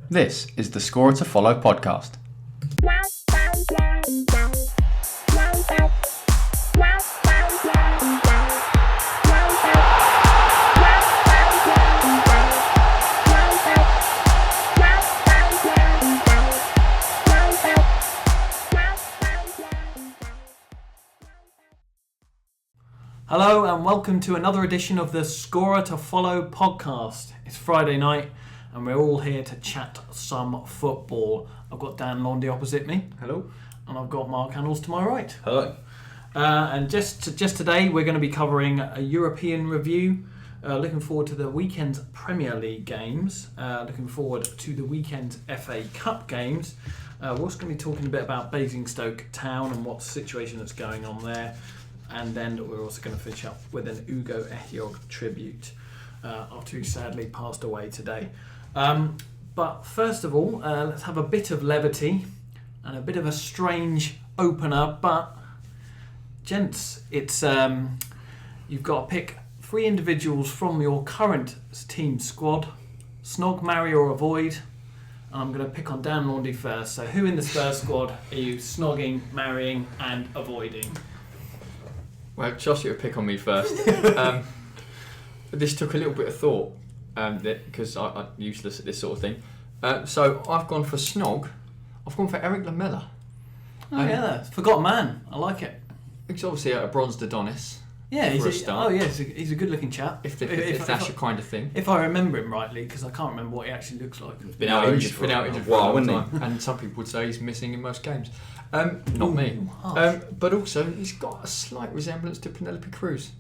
This is the Scorer to Follow podcast. Hello and welcome to another edition of the Scorer to Follow podcast. It's Friday night and we're all here to chat some football. I've got Dan Londy opposite me. Hello. And I've got Mark Annals to my right. Hello. And just today we're going to be covering a European review. Looking forward to the weekend's Premier League games. Looking forward to the weekend's FA Cup games. We're also going to be talking a bit about Basingstoke Town and what situation that's going on there. And then we're also going to finish up with an Ugo Ehiogu tribute after he sadly passed away today. But first of all, let's have a bit of levity and a bit of a strange opener. But gents, it's you've got to pick 3 individuals from your current team squad: snog, marry or avoid. And I'm going to pick on Dan Laundy first. So who in the Spurs squad are you snogging, marrying and avoiding? Well, Josh, you pick on me first. This took a little bit of thought because I'm useless at this sort of thing. So I've gone for snog. I've gone for Eric Lamela. Yeah, forgotten man. I like it. He's obviously a bronzed Adonis. Yeah, for a start. he's a good-looking chap. If that's your kind of thing. If I remember him rightly, because I can't remember what he actually looks like. He's been out injured for a while, long hasn't time. And some people would say he's missing in most games. Not me. But also, he's got a slight resemblance to Penelope Cruz.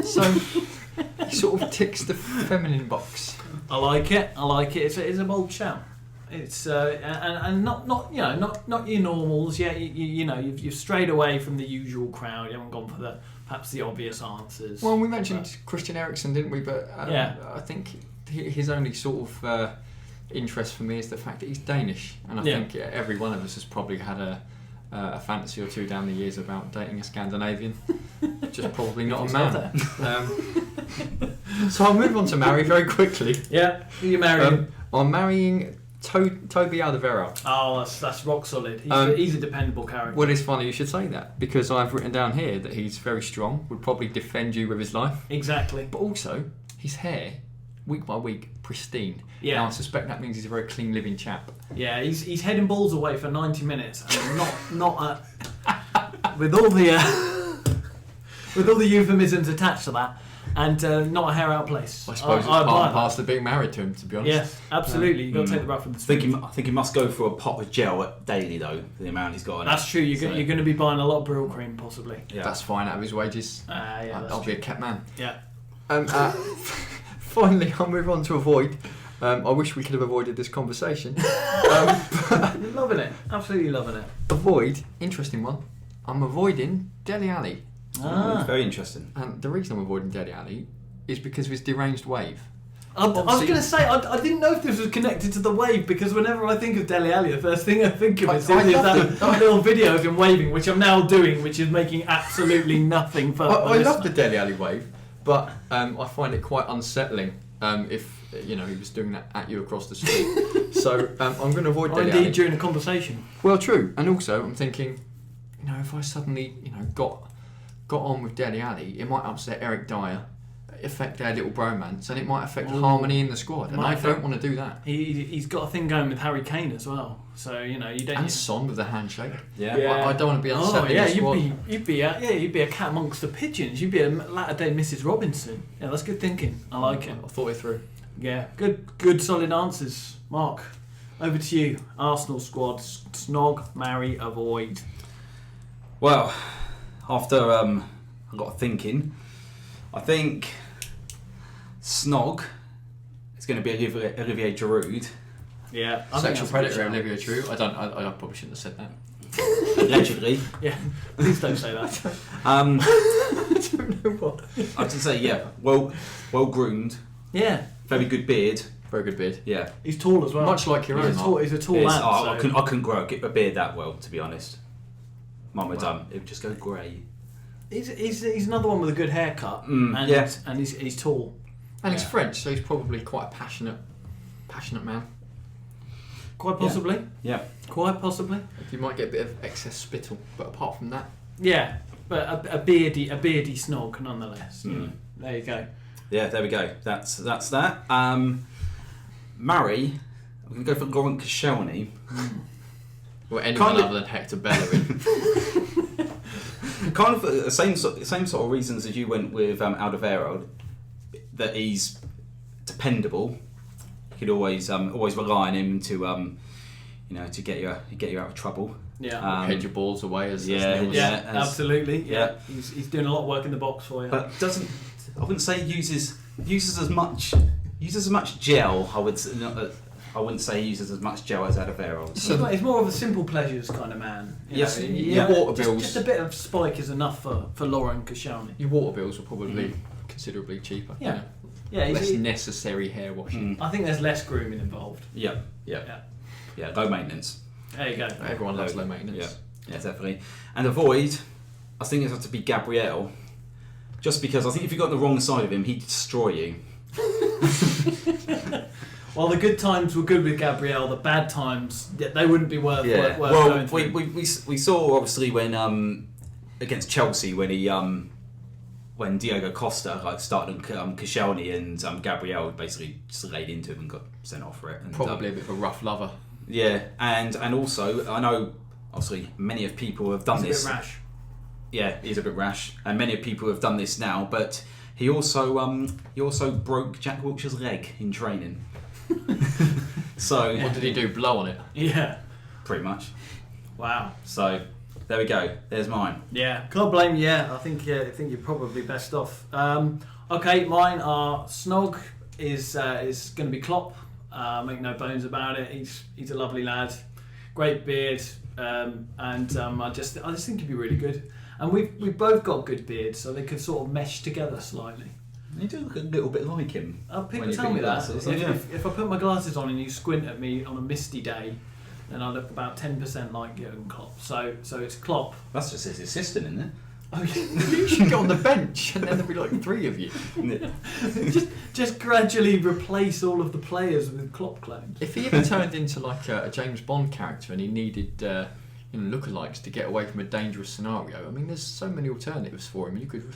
So, he sort of ticks the feminine box. I like it. It's a bold shout. It's and not your normals. Yeah, you've strayed away from the usual crowd. You haven't gone for perhaps the obvious answers. Well, we mentioned Christian Eriksen, didn't we? But I think his only sort of interest for me is the fact that he's Danish, and I think every one of us has probably had a fantasy or two down the years about dating a Scandinavian. Just probably not a man. So I'll move on to marry very quickly. Yeah, who you marrying? I'm marrying Toby Alderweireld. Oh, that's rock solid. He's a dependable character. Well, it's funny you should say that, because I've written down here that he's very strong, would probably defend you with his life. Exactly. But also, his hair, week by week, pristine. Yeah. Now, I suspect that means he's a very clean living chap. Yeah, he's heading balls away for 90 minutes, and not with all the euphemisms attached to that, and not a hair out of place. I suppose it's part and parcel of being married to him, to be honest. Yes, absolutely. You've got to take the rough with the smooth. I think he must go for a pot of gel daily, though, for the amount he's got. That's true. You're going to be buying a lot of Brill cream, possibly. Yeah. That's fine out of his wages. I'll be a kept man. Yeah. Finally, I'll move on to avoid. I wish we could have avoided this conversation. Loving it. Absolutely loving it. Avoid, interesting one. I'm avoiding Dele Alli. Very interesting. And the reason I'm avoiding Dele Alli is because of his deranged wave. I was going to say, I didn't know if this was connected to the wave, because whenever I think of Dele Alli, the first thing I think of is that little video of him waving, which I'm now doing, which is making absolutely nothing for I love the Dele Alli wave, but I find it quite unsettling if he was doing that at you across the street. So I'm going to avoid Dele Alli. Indeed, during a conversation. Well, true. And also, I'm thinking, if I suddenly, got on with Dele Alli, it might upset Eric Dyer, affect their little bromance, and it might affect harmony in the squad. And I don't want to do that. He's got a thing going with Harry Kane as well. So you don't. And Son with the handshake. Yeah. I don't want to be unsettling the squad. You'd be a cat amongst the pigeons. You'd be a latter-day Mrs. Robinson. Yeah, that's good thinking. I like it. I thought it through. Yeah, good solid answers. Mark, over to you. Arsenal squad, snog, marry, avoid. Well, after I got thinking, I think snog is going to be Olivier Giroud. Yeah, sexual predator Olivier Giroud. I probably shouldn't have said that. Allegedly. Yeah, please don't say that. I don't know what. I'd just say well groomed. Yeah, very good beard. Very good beard. Yeah, he's tall as well. Much like your own. He's a tall lad. I couldn't grow a beard that well, to be honest. Mum had done. It would just go grey. He's another one with a good haircut, and he's tall, and he's French, so he's probably quite a passionate man. Quite possibly. Yeah. Quite possibly. You might get a bit of excess spittle, but apart from that, Yeah, but a beardy snog nonetheless. Mm. There you go. Yeah, there we go. That's that. Marry. I'm going to go for Laurent Koscielny. or anyone Kind of- other than Hector Bellerin. Kind of the same sort of reasons as you went with Alderweireld, that he's dependable. You could always rely on him to to get you out of trouble. Yeah. Head your balls away as Neil was Yeah, saying. absolutely. Yeah. yeah. He's doing a lot of work in the box for you. But I wouldn't say uses as much gel. I wouldn't say he uses as much gel as Alderweireld. He's more of a simple pleasures kind of man. Yes. Your water bills. Just a bit of spike is enough for Laurent Koscielny. Your water bills are probably considerably cheaper. Yeah. Yeah, Less necessary hair washing. I think there's less grooming involved. Yeah. Low maintenance. There you go. Everyone loves low maintenance. Yeah, definitely. And avoid. I think it has to be Gabriel, just because I think if you got on the wrong side of him, he'd destroy you. Well, the good times were good with Gabriel. The bad times, they wouldn't be worth going Well, through. we saw obviously when against Chelsea when Diego Costa started on Koscielny and Gabriel basically just laid into him and got sent off for it. And, Probably a bit of a rough lover. Yeah, and also I know obviously many of people have done this. He's a bit rash. Yeah, he's a bit rash, and many of people have done this now. But he also broke Jack Wilshere's leg in training. So What did he do? Blow on it? Yeah. pretty much. Wow. So there we go. There's mine. Yeah. Can't blame you. I think you're probably best off. Okay, mine are Snog is going to be Klopp. Make no bones about it. He's a lovely lad, great beard, and I just think he'd be really good. And we've both got good beards, so they could sort of mesh together slightly. You do look a little bit like him. People tell me that. If I put my glasses on and you squint at me on a misty day, then I look about 10% like Jurgen Klopp. So it's Klopp. That's just his assistant, isn't it? Oh, you should get on the bench, and then there'll be like 3 of you. just gradually replace all of the players with Klopp clones. If he ever turned into like a James Bond character and he needed lookalikes to get away from a dangerous scenario, I mean, there's so many alternatives for him. You could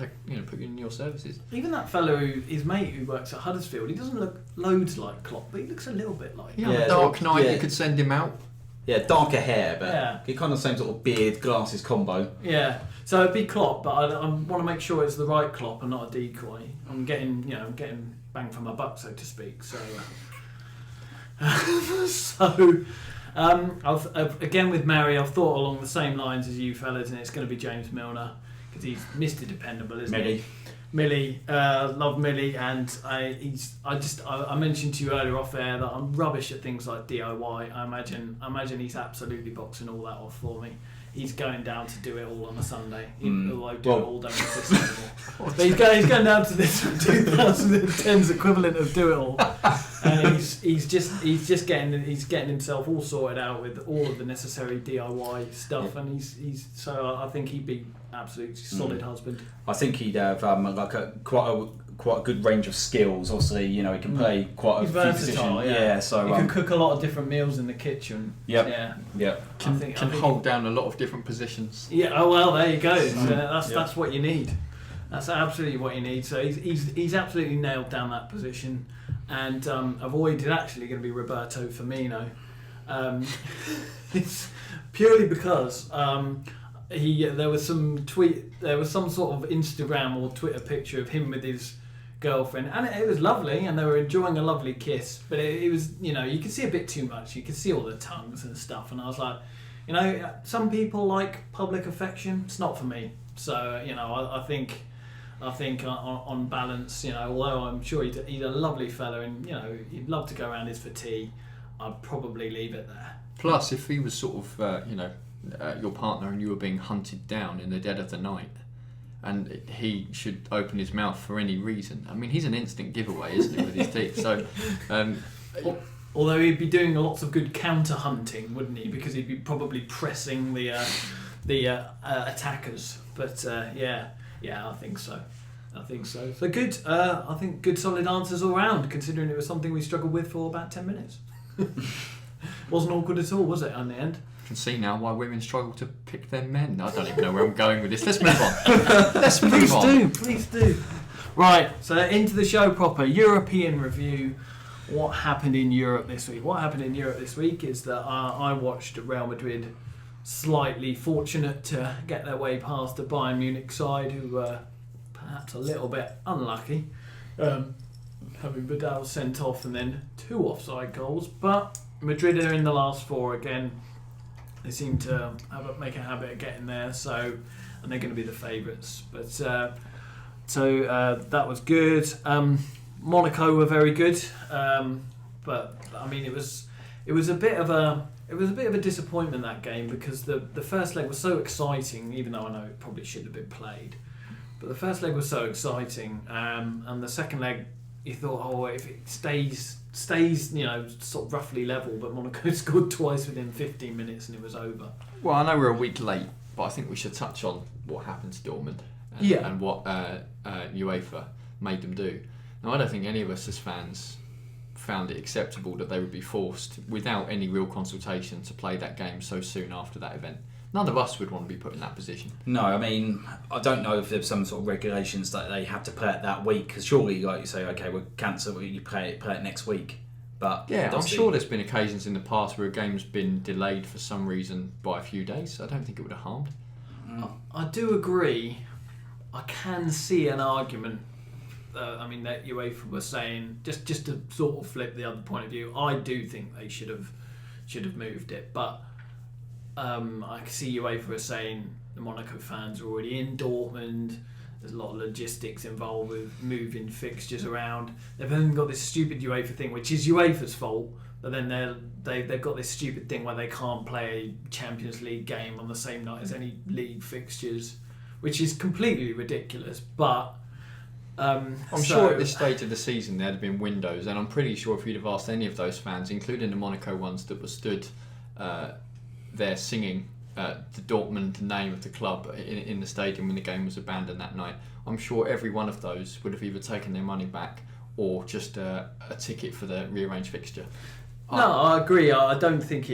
put in your services. Even that fellow, his mate who works at Huddersfield, he doesn't look loads like Klopp, but he looks a little bit like. Yeah, Dark Knight, you could send him out. Yeah, darker hair, but kind of the same sort of beard, glasses combo. Yeah, so it'd be Klopp, but I want to make sure it's the right Klopp and not a decoy. I'm getting bang for my buck, so to speak. So, again with Mary, I've thought along the same lines as you fellas, and it's going to be James Milner because he's Mr. Dependable, isn't he? Millie, love Millie, and I mentioned to you earlier off air that I'm rubbish at things like DIY. I imagine he's absolutely boxing all that off for me. He's going down to do it all on a Sunday, although do it all don't exist anymore. But he's going down to this 2010's equivalent of do it all, and he's just getting himself all sorted out with all of the necessary DIY stuff, and so I think he'd be absolutely solid husband. I think he'd have quite a good range of skills. Obviously, he can play quite He's a few positions. Yeah, so he can cook a lot of different meals in the kitchen. Yeah. Can hold down a lot of different positions. Yeah. Oh well, there you go. That's what you need. That's absolutely what you need. So he's absolutely nailed down that position, and avoided actually going to be Roberto Firmino. It's purely because. There was some sort of Instagram or Twitter picture of him with his girlfriend, and it was lovely, and they were enjoying a lovely kiss. But it was, you could see a bit too much. You could see all the tongues and stuff, and I was like, some people like public affection. It's not for me. So I think on balance, although I'm sure he's a lovely fella, and he'd love to go around his for tea, I'd probably leave it there. Plus, if he was sort of your partner and you were being hunted down in the dead of the night, and he should open his mouth for any reason, I mean, he's an instant giveaway, isn't he, with his teeth? So, although he'd be doing lots of good counter hunting, wouldn't he? Because he'd be probably pressing the attackers. But yeah, I think so. So good. I think good solid answers all round, considering it was something we struggled with for about 10 minutes. Wasn't awkward at all, was it, in the end? You can see now why women struggle to pick their men. I don't even know where I'm going with this. Let's move on. Please do. Right, so into the show proper. European review. What happened in Europe this week? What happened in Europe this week is that I watched Real Madrid slightly fortunate to get their way past the Bayern Munich side, who were perhaps a little bit unlucky, having Vidal sent off and then 2 offside goals. But Madrid are in the last 4 again. They seem to make a habit of getting there, and they're going to be the favourites. But so that was good. Monaco were very good, but I mean it was a bit of a disappointment, that game, because the first leg was so exciting, even though I know it probably should have been played. But the first leg was so exciting, and the second leg you thought, if it stays sort of roughly level, but Monaco scored twice within 15 minutes and it was over. Well, I know we're a week late, but I think we should touch on what happened to Dortmund and what UEFA made them do. Now, I don't think any of us as fans found it acceptable that they would be forced, without any real consultation, to play that game so soon after that event. None of us would want to be put in that position. No, I mean, I don't know if there's some sort of regulations that they have to play it that week, because surely, like you say, okay, we'll cancel, you play it next week. But yeah, I'm sure there's been occasions in the past where a game's been delayed for some reason by a few days. I don't think it would have harmed. I do agree. I can see an argument. That UEFA were saying, just to sort of flip the other point of view, I do think they should have moved it, but I can see UEFA were saying the Monaco fans are already in Dortmund. There's a lot of logistics involved with moving fixtures around. They've then got this stupid UEFA thing, which is UEFA's fault, but then they've got this stupid thing where they can't play a Champions League game on the same night as any league fixtures, which is completely ridiculous, but I'm sure at this stage of the season there'd have been windows, and I'm pretty sure if you'd have asked any of those fans, including the Monaco ones that were stood there singing the Dortmund name of the club in the stadium when the game was abandoned that night, I'm sure every one of those would have either taken their money back or just a ticket for the rearranged fixture. No, I agree. I think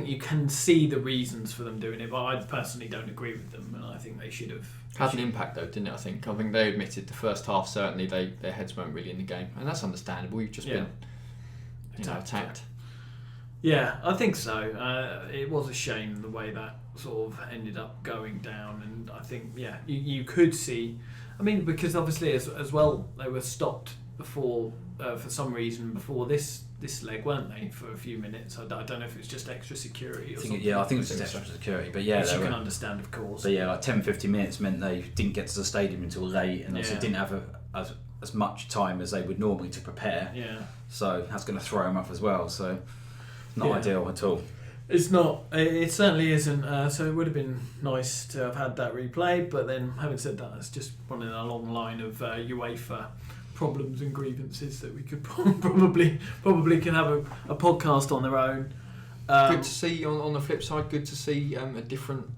you can see the reasons for them doing it, but I personally don't agree with them, and I think they should have. Had an impact though, didn't it? I think they admitted the first half certainly their heads weren't really in the game, and that's understandable. You've just been attacked. Yeah, I think so. It was a shame the way that sort of ended up going down, and I think you could see. I mean, because obviously as well they were stopped before for some reason before this leg, weren't they, for a few minutes? I don't know if it's just extra security or something. I think it's just extra security, but which you can understand, of course. But like 10-15 minutes meant they didn't get to the stadium until late, and also didn't have as much time as they would normally to prepare. Yeah. So that's going to throw them off as well. So not ideal at all. It's not. It certainly isn't. So it would have been nice to have had that replayed. But then, having said that, it's just one in a long line of UEFA problems and grievances that we could probably can have a podcast on their own. Good to see on the flip side. Good to see a different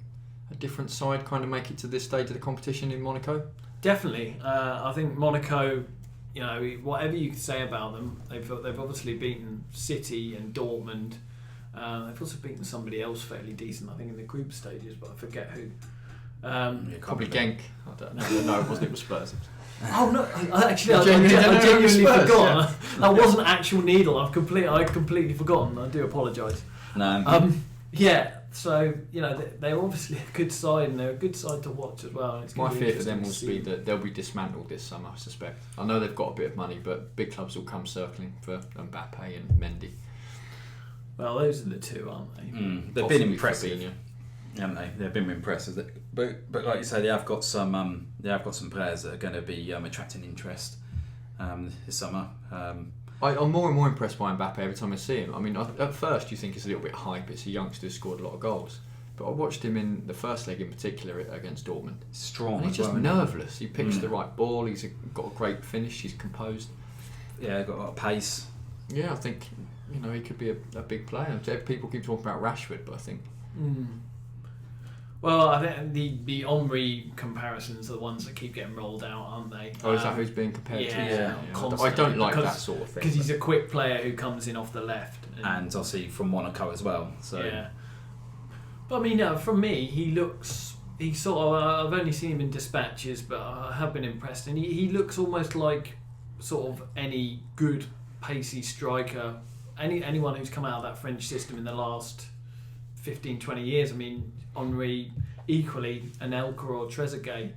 side kind of make it to this stage of the competition in Monaco. Definitely, I think Monaco. Whatever you say about them, they've obviously beaten City and Dortmund. They've also beaten somebody else fairly decent, I think, in the group stages, but I forget who. Probably Genk. I don't know. No, it wasn't. It was Spurs. Oh no! I genuinely forgot. Yeah. That wasn't actual Needle. I completely forgotten. I do apologise. No. So they're obviously a good side, and they're a good side to watch as well. My fear for them will be that they'll be dismantled this summer, I suspect. I know they've got a bit of money, but big clubs will come circling for Mbappe and Mendy. Well, those are the two, aren't they? They've been impressive, haven't they? They've been impressive. But like you say, they have got some players that are going to be attracting interest this summer. I'm more and more impressed by Mbappe every time I see him. I mean, at first you think it's a little bit hype. It's a youngster who scored a lot of goals. But I watched him in the first leg in particular against Dortmund. Strong. And he's just nerveless. He picks the right ball. He's got a great finish. He's composed. Yeah, got a lot of pace. Yeah, I think he could be a big player. People keep talking about Rashford, but I think... Well, I think the Henry comparisons are the ones that keep getting rolled out, aren't they? Oh, is that who's being compared to? Yeah. I don't like that sort of thing. Because he's a quick player who comes in off the left. And obviously from Monaco as well. So. Yeah. But I mean, from me, he sort of, I've only seen him in dispatches, but I have been impressed. And he looks almost like sort of any good pacey striker, anyone who's come out of that French system in the last 15, 20 years. I mean, Henry, equally, Anelka or Trezeguet,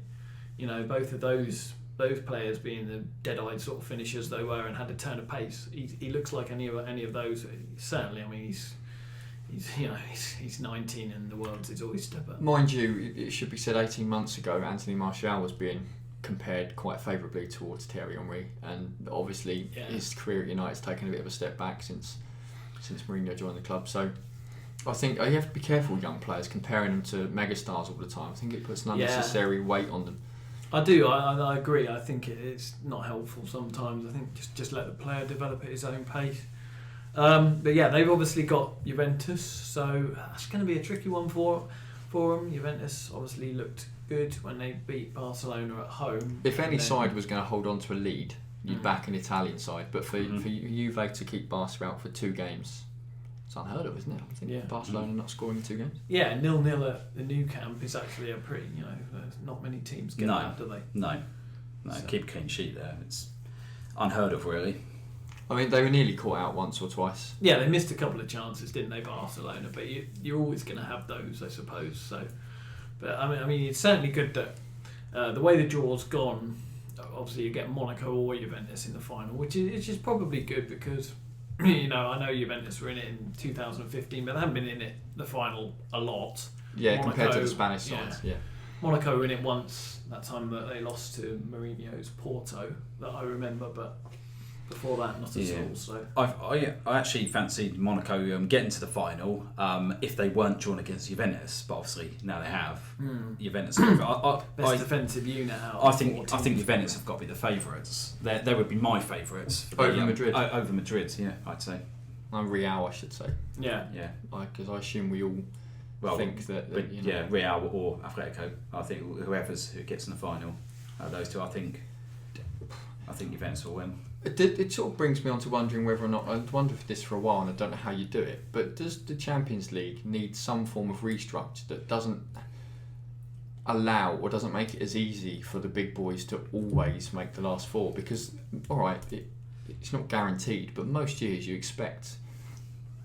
both of those players being the dead-eyed sort of finishers they were and had a turn of pace. He looks like any of those. Certainly, I mean, he's 19 and the world's his oyster. But mind you, it should be said 18 months ago, Anthony Martial was being compared quite favourably towards Thierry Henry, and obviously his career at United's taken a bit of a step back since Mourinho joined the club. So I think you have to be careful with young players comparing them to megastars all the time. I think it puts an unnecessary weight on them. I do. I agree. I think it's not helpful sometimes. I think just let the player develop at his own pace. But yeah, they've obviously got Juventus, so that's going to be a tricky one for them. Juventus obviously looked good when they beat Barcelona at home. If any side was going to hold on to a lead, you'd back an Italian side. But for Juve to keep Barca out for 2 games, it's unheard of, isn't it? I think Barcelona not scoring in 2 games. Yeah, 0-0 at the Nou Camp is actually a pretty, not many teams get that, do they? No, so. Keep a clean sheet there. It's unheard of, really. I mean, they were nearly caught out once or twice. Yeah, they missed a couple of chances, didn't they, Barcelona? But you're always going to have those, I suppose. So, but I mean, it's certainly good that the way the draw's gone. Obviously, you get Monaco or Juventus in the final, which is probably good because I know Juventus were in it in 2015, but they haven't been in it the final a lot. Yeah, Monaco, compared to the Spanish sides. Yeah. Monaco were in it once. That time that they lost to Mourinho's Porto, that I remember, but. Before that, not at all. So I actually fancied Monaco getting to the final if they weren't drawn against Juventus, but obviously now they have. Juventus best defensive unit out. I think Juventus have got to be the favourites. They would be my favourites over Madrid. Over Madrid, yeah, I'd say. Real, I should say. Yeah. Because I assume we all think that Real or Atletico. I think who gets in the final, those two. I think Juventus will win. It sort of brings me on to wondering whether or not, I've wondered this for a while and I don't know how you do it, but does the Champions League need some form of restructure that doesn't allow or doesn't make it as easy for the big boys to always make the last 4? Because, alright, it's not guaranteed, but most years you expect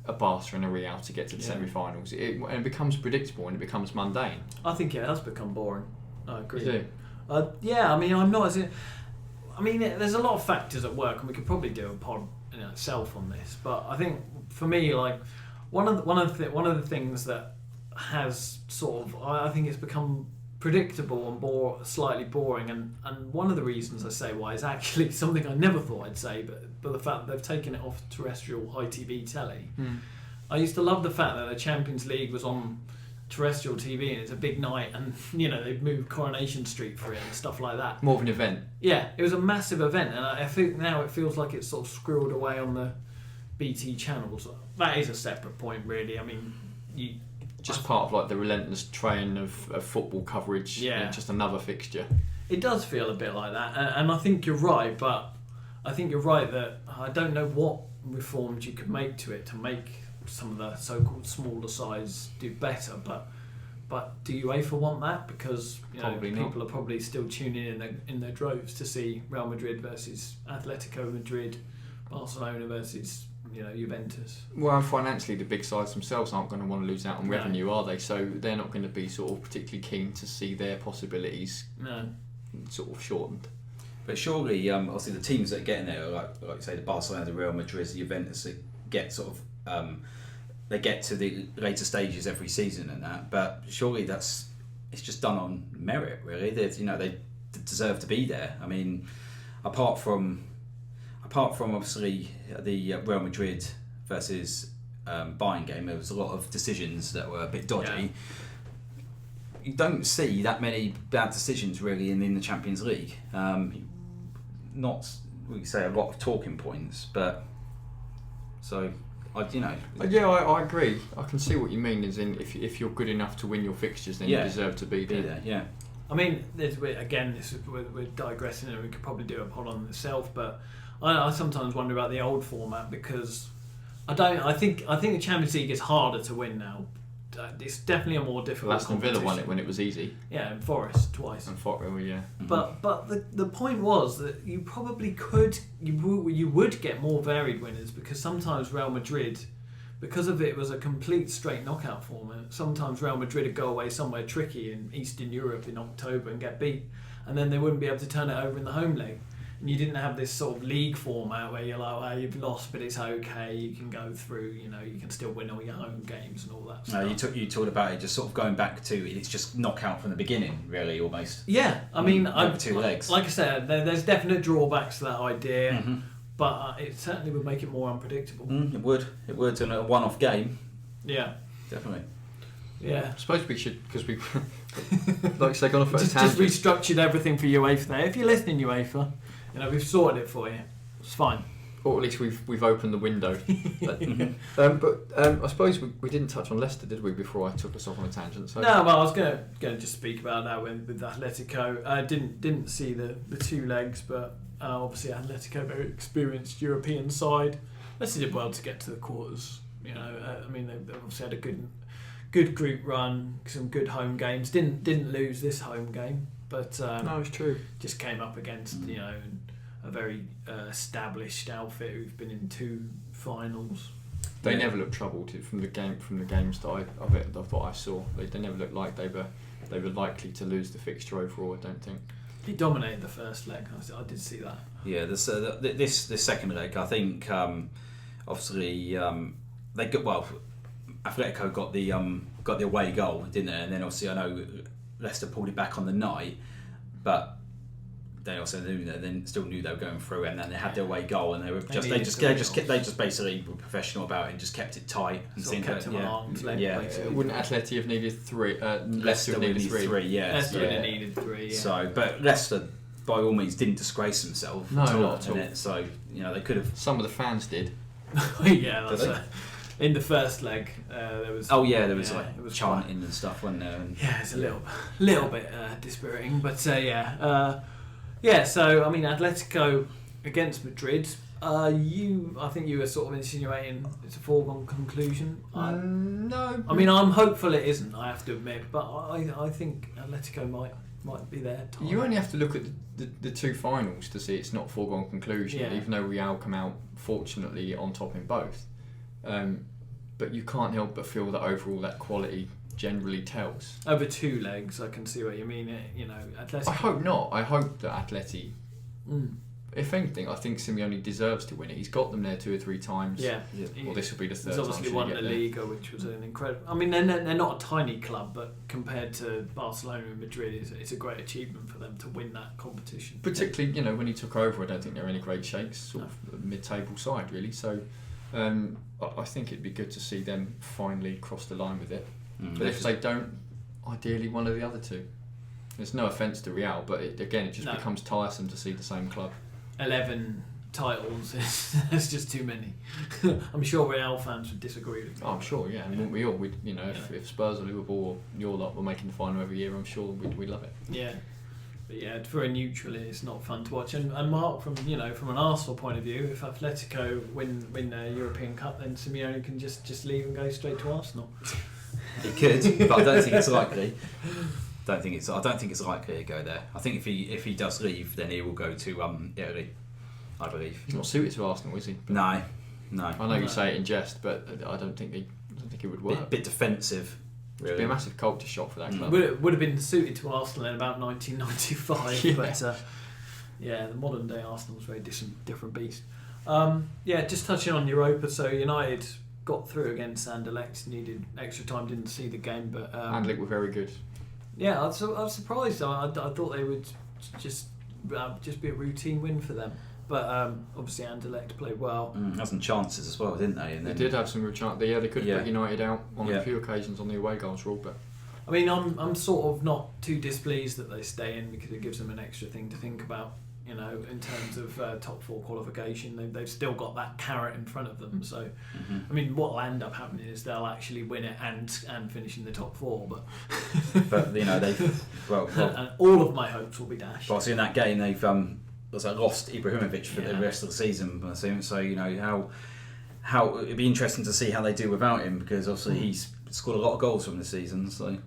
a Barca and a Real to get to the semi-finals, and it becomes predictable and it becoms mundane. I think it has become boring. I agree. You do? Yeah, I mean, I'm not as... I mean, there's a lot of factors at work, and we could probably do a pod in itself on this. But I think for me, like one of the things that has sort of, I think it's become predictable and slightly boring, and one of the reasons I say why is actually something I never thought I'd say, but the fact that they've taken it off terrestrial ITV telly. I used to love the fact that the Champions League was on terrestrial TV and it's a big night, and they've moved Coronation Street for it and stuff like that. More of an event. Yeah, it was a massive event, and I think now it feels like it's sort of squirreled away on the BT channels. That is a separate point, really. I mean, just part of like the relentless train of football coverage. Yeah, just another fixture. It does feel a bit like that, and I think you're right. But I think you're right that I don't know what reforms you could make to it to make some of the so-called smaller sides do better, but do UEFA want that? Because people are probably still tuning in their droves to see Real Madrid versus Atletico Madrid, Barcelona versus Juventus. Well, and financially, the big sides themselves aren't going to want to lose out on revenue, are they? So they're not going to be sort of particularly keen to see their possibilities sort of shortened. But surely, obviously, the teams that get in there, like you say, the Barcelona, the Real Madrid, the Juventus, get sort of they get to the later stages every season and that, but surely it's just done on merit, really. They deserve to be there. I mean, apart from obviously the Real Madrid versus Bayern game, there was a lot of decisions that were a bit dodgy. Yeah. You don't see that many bad decisions really in the Champions League. Not we say a lot of talking points, but so I agree. I can see what you mean. As in, if you're good enough to win your fixtures, then you deserve to be there. Yeah. I mean, we're digressing, and we could probably do a pod on itself. But I sometimes wonder about the old format because I think the Champions League is harder to win now. It's definitely a more difficult. Aston Villa won it when it was easy. Yeah, and Forest twice. And Forest, yeah. But the point was that you probably you would get more varied winners because sometimes Real Madrid, because of it was a complete straight knockout format. Sometimes Real Madrid would go away somewhere tricky in Eastern Europe in October and get beat, and then they wouldn't be able to turn it over in the home leg. And you didn't have this sort of league format where you're like, well, you've lost, but it's okay. You can go through. You can still win all your home games and all that stuff. No, you talked about it just sort of going back to it's just knockout from the beginning, really, almost. Yeah, I mean, over 2 legs. Like I said, there's definite drawbacks to that idea, but it certainly would make it more unpredictable. It would, and a one-off game. Yeah, definitely. Yeah, I suppose we should, because we, like I say, gone off at a tangent. Just restructured everything for UEFA there. If you're listening, UEFA, we've sorted it for you. It's fine. Or at least we've opened the window. But I suppose we didn't touch on Leicester, did we, before I took us off on a tangent? So. No, well, I was going to just speak about that with Atletico. I didn't see the 2 legs, but obviously Atletico, very experienced European side. Leicester did well to get to the quarters. I mean, they obviously had a good group run, some good home games. Didn't lose this home game, but no, it's true. Just came up against a very established outfit who've been in 2 finals. They never looked troubled from the games that I saw. They never looked like they were likely to lose the fixture overall. I don't think. He dominated the first leg. I did see that. Yeah, this second leg, I think obviously they got Atletico got the away goal, didn't they? And then obviously I know Leicester pulled it back on the night, but they also still knew they were going through, and then they had their away goal, and they just basically were professional about it and just kept it tight and kept them arms length. Wouldn't Atleti have needed 3? Leicester would have needed 3. Yeah, Leicester would have needed 3. Yeah. So, but Leicester by all means didn't disgrace themselves. No, not at all. So they could have. Some of the fans did. Yeah, that's in the first leg, there was. Oh yeah, there was it was chanting and stuff, wasn't there? Yeah, it's a little bit dispiriting, but yeah. So I mean, Atletico against Madrid. I think you were sort of insinuating it's a foregone conclusion. No. I mean, I'm hopeful it isn't. I have to admit, but I think Atletico might be there. You only have to look at the 2 finals to see it's not foregone conclusion. Yeah. Even though Real come out fortunately on top in both. But you can't help but feel that overall that quality generally tells. Over 2 legs, I can see what you mean. Atletico. I hope not. I hope that Atleti, if anything, I think Simeone deserves to win it. He's got them there 2 or 3 times. Yeah. Well, this will be the 3rd time. He's obviously won the Liga, which was an incredible. I mean, they're not a tiny club, but compared to Barcelona and Madrid, it's a great achievement for them to win that competition. Particularly, when he took over, I don't think they're in any great shakes. Sort of mid-table side, really. So. I think it'd be good to see them finally cross the line with it. But if they don't, ideally one of the other 2. There's no offence to Real, but it just becomes tiresome to see the same club. 11 titles is just too many. I'm sure Real fans would disagree with me. I'm sure, yeah. And wouldn't we all? If Spurs or Liverpool or your lot were making the final every year, I'm sure we'd love it. Yeah. But yeah, for a neutral, it's not fun to watch. And Mark, from an Arsenal point of view, if Atletico win a European Cup, then Simeone can just leave and go straight to Arsenal. He could, but I don't think it's likely. I don't think it's likely to go there. I think if he does leave, then he will go to Italy, I believe. He's not suited to Arsenal, is he? No. I know you say it in jest, but I don't think it would work. Bit defensive. Really. It'd be a massive culture shock for that club. Would have been suited to Arsenal in about 1995, yeah. But the modern day Arsenal's a very different beast. Just touching on Europa, so United got through against Anderlecht, needed extra time, didn't see the game, but Anderlecht were very good. Yeah, I was surprised. I thought they would just be a routine win for them. But obviously Anderlecht played well. Had some chances as well, didn't they? And they did have some real chances. They could have put United out on a few occasions on the away goals rule. But I mean, I'm sort of not too displeased that they stay in because it gives them an extra thing to think about. You know, in terms of top 4 qualification, they've still got that carrot in front of them. So, I mean, what will end up happening is they'll actually win it and finish in the top 4. But you know, they've and all of my hopes will be dashed. Well, in that game they've lost Ibrahimovic for the rest of the season. I assume. So you know how it'd be interesting to see how they do without him, because obviously he's scored a lot of goals from this season. So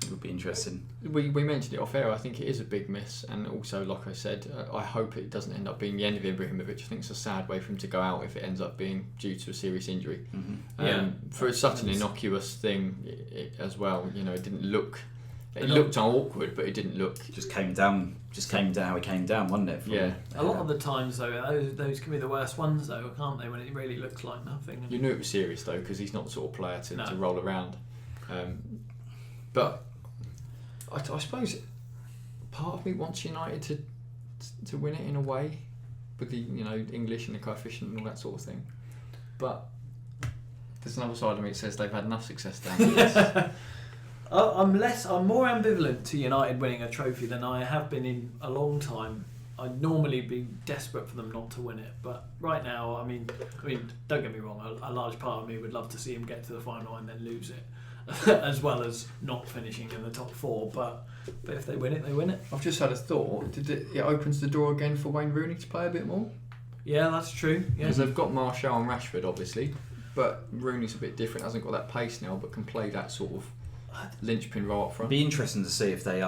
it would be interesting. We mentioned it off air. I think it is a big miss, and also, like I said, I hope it doesn't end up being the end of Ibrahimovic. I think it's a sad way for him to go out if it ends up being due to a serious injury. For such an innocuous thing as well, you know, it didn't look. It looked awkward, but it didn't look. Just came down how he came down, wasn't it? A lot of the times, though, those can be the worst ones, though, can't they? When it really looks like nothing. You knew it was serious, though, because he's not the sort of player to roll around. But I suppose part of me wants United to win it in a way, with the English and the coefficient and all that sort of thing. But there's another side of me that says they've had enough success down here. I'm more ambivalent to United winning a trophy than I have been in a long time. I'd normally be desperate for them not to win it, but right now, I mean, don't get me wrong. A large part of me would love to see them get to the final and then lose it, as well as not finishing in the top 4. But if they win it, they win it. I've just had a thought. It opens the door again for Wayne Rooney to play a bit more? Yeah, that's true. Because they've got Martial and Rashford, obviously, but Rooney's a bit different. Hasn't got that pace now, but can play that sort of linchpin role up front. It'd be interesting to see if they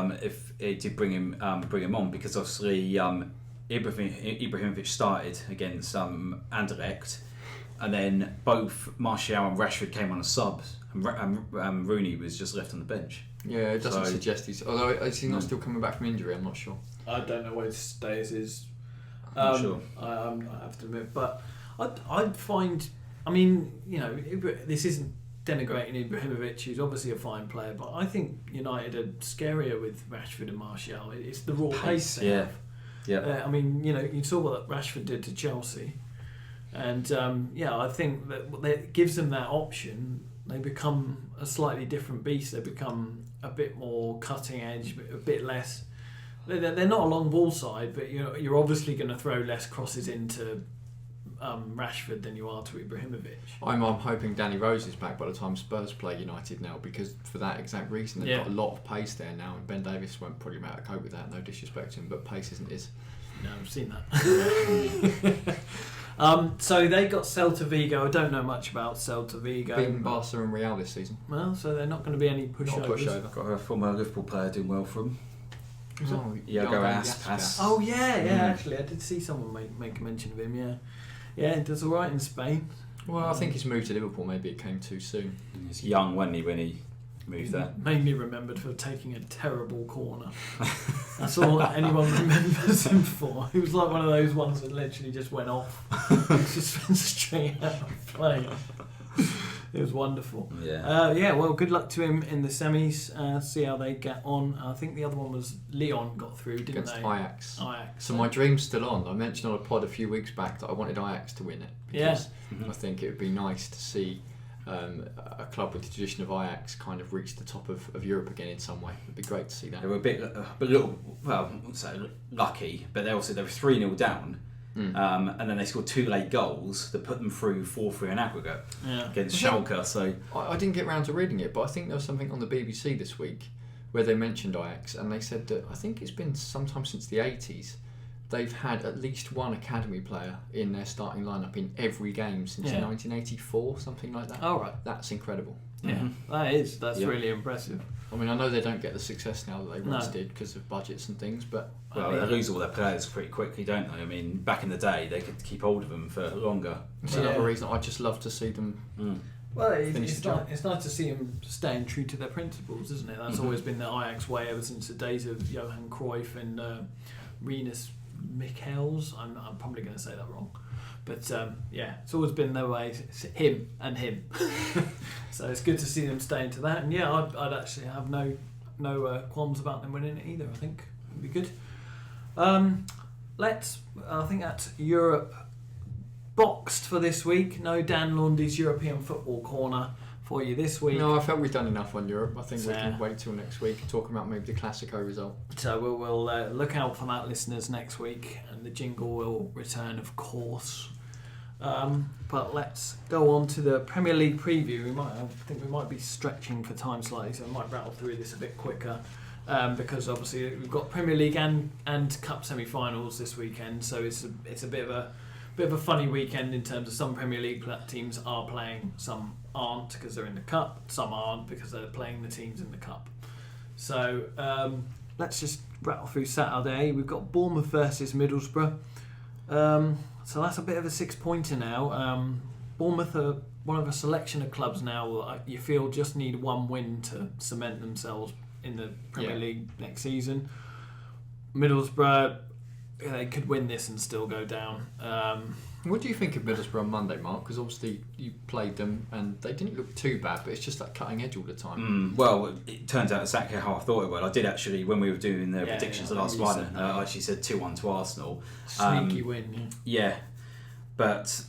did bring him on, because obviously Ibrahimovic started against Anderlecht, and then both Martial and Rashford came on as subs, and Rooney was just left on the bench. Yeah, it doesn't suggest he's. Although is he not still coming back from injury? I'm not sure. I don't know what his status is. I'm not sure. I have to admit, but I'd find. I mean, this isn't denigrating Ibrahimovic, who's obviously a fine player, but I think United are scarier with Rashford and Martial. It's the raw pace. Yeah. I mean, you saw what Rashford did to Chelsea, and I think that gives them that option. They become a slightly different beast. They become a bit more cutting edge, a bit less. They're not a long ball side, but you're obviously going to throw less crosses into Rashford than you are to Ibrahimovic. I'm hoping Danny Rose is back by the time Spurs play United now, because for that exact reason they've got a lot of pace there now, and Ben Davies won't probably be able to cope with that. No disrespect to him, but pace isn't his. No, I've seen that. So they got Celta Vigo. I don't know much about Celta Vigo. Beating Barca and Real this season. Well, so they're not going to be any pushovers. Not a pushover. Got a former Liverpool player doing well for them. Iago Aspas. Oh yeah. Actually, I did see someone make a mention of him. Yeah, it does all right in Spain. Well, I think his move to Liverpool, maybe it came too soon. He's young, wasn't he, when he moved there? Mainly remembered for taking a terrible corner. That's all anyone remembers him for. He was like one of those ones that literally just went off. Just went straight out of play. It was wonderful. Yeah. Well, good luck to him in the semis. See how they get on. I think the other one was Lyon got through, didn't Against they? Ajax. Ajax. So my dream's still on. I mentioned on a pod a few weeks back that I wanted Ajax to win it, because I think it would be nice to see a club with the tradition of Ajax kind of reach the top of Europe again in some way. It'd be great to see that. They were a little, well, I wouldn't say lucky, but they were 3-0 down. And then they scored 2 late goals that put them through 4-3 in aggregate against Schalke. So I didn't get round to reading it, but I think there was something on the BBC this week where they mentioned Ajax, and they said that I think it's been sometime since the 80s they've had at least one academy player in their starting lineup in every game since 1984, something like that. Oh, right. That's incredible. Yeah, that's really impressive. I mean, I know they don't get the success now that they once did because of budgets and things, but they lose all their players pretty quickly, don't they? I mean, back in the day, they could keep hold of them for longer. It's another reason I just love to see them. Well, it's nice to see them staying true to their principles, isn't it? That's always been the Ajax way ever since the days of Johan Cruyff and Rinus Michels. I'm probably going to say that wrong. But it's always been their way, him and him. So it's good to see them staying to that. And I'd actually have no qualms about them winning it either. I think it'd be good. I think that's Europe boxed for this week. No Dan Lundy's European Football Corner for you this week. No, I felt we've done enough on Europe. I think we can wait till next week and talk about maybe the Classico result. So we'll look out for that, listeners, next week, and the jingle will return, of course. But let's go on to the Premier League preview. I think we might be stretching for time slightly, so I might rattle through this a bit quicker. Because obviously we've got Premier League and Cup semi-finals this weekend, so it's a bit of a funny weekend in terms of some Premier League teams are playing, some aren't because they're in the Cup, some aren't because they're playing the teams in the Cup. So let's just rattle through Saturday. We've got Bournemouth versus Middlesbrough. So that's a bit of a 6-pointer now. Bournemouth are one of a selection of clubs now that you feel just need one win to cement themselves in the Premier League next season. Middlesbrough, they could win this and still go down. What do you think of Middlesbrough on Monday, Mark? Because obviously you played them and they didn't look too bad, but it's just that cutting edge all the time. Well, it turns out exactly how I thought it would. I did actually, when we were doing the predictions the last one, I actually said 2-1 to Arsenal. Sneaky win, yeah. But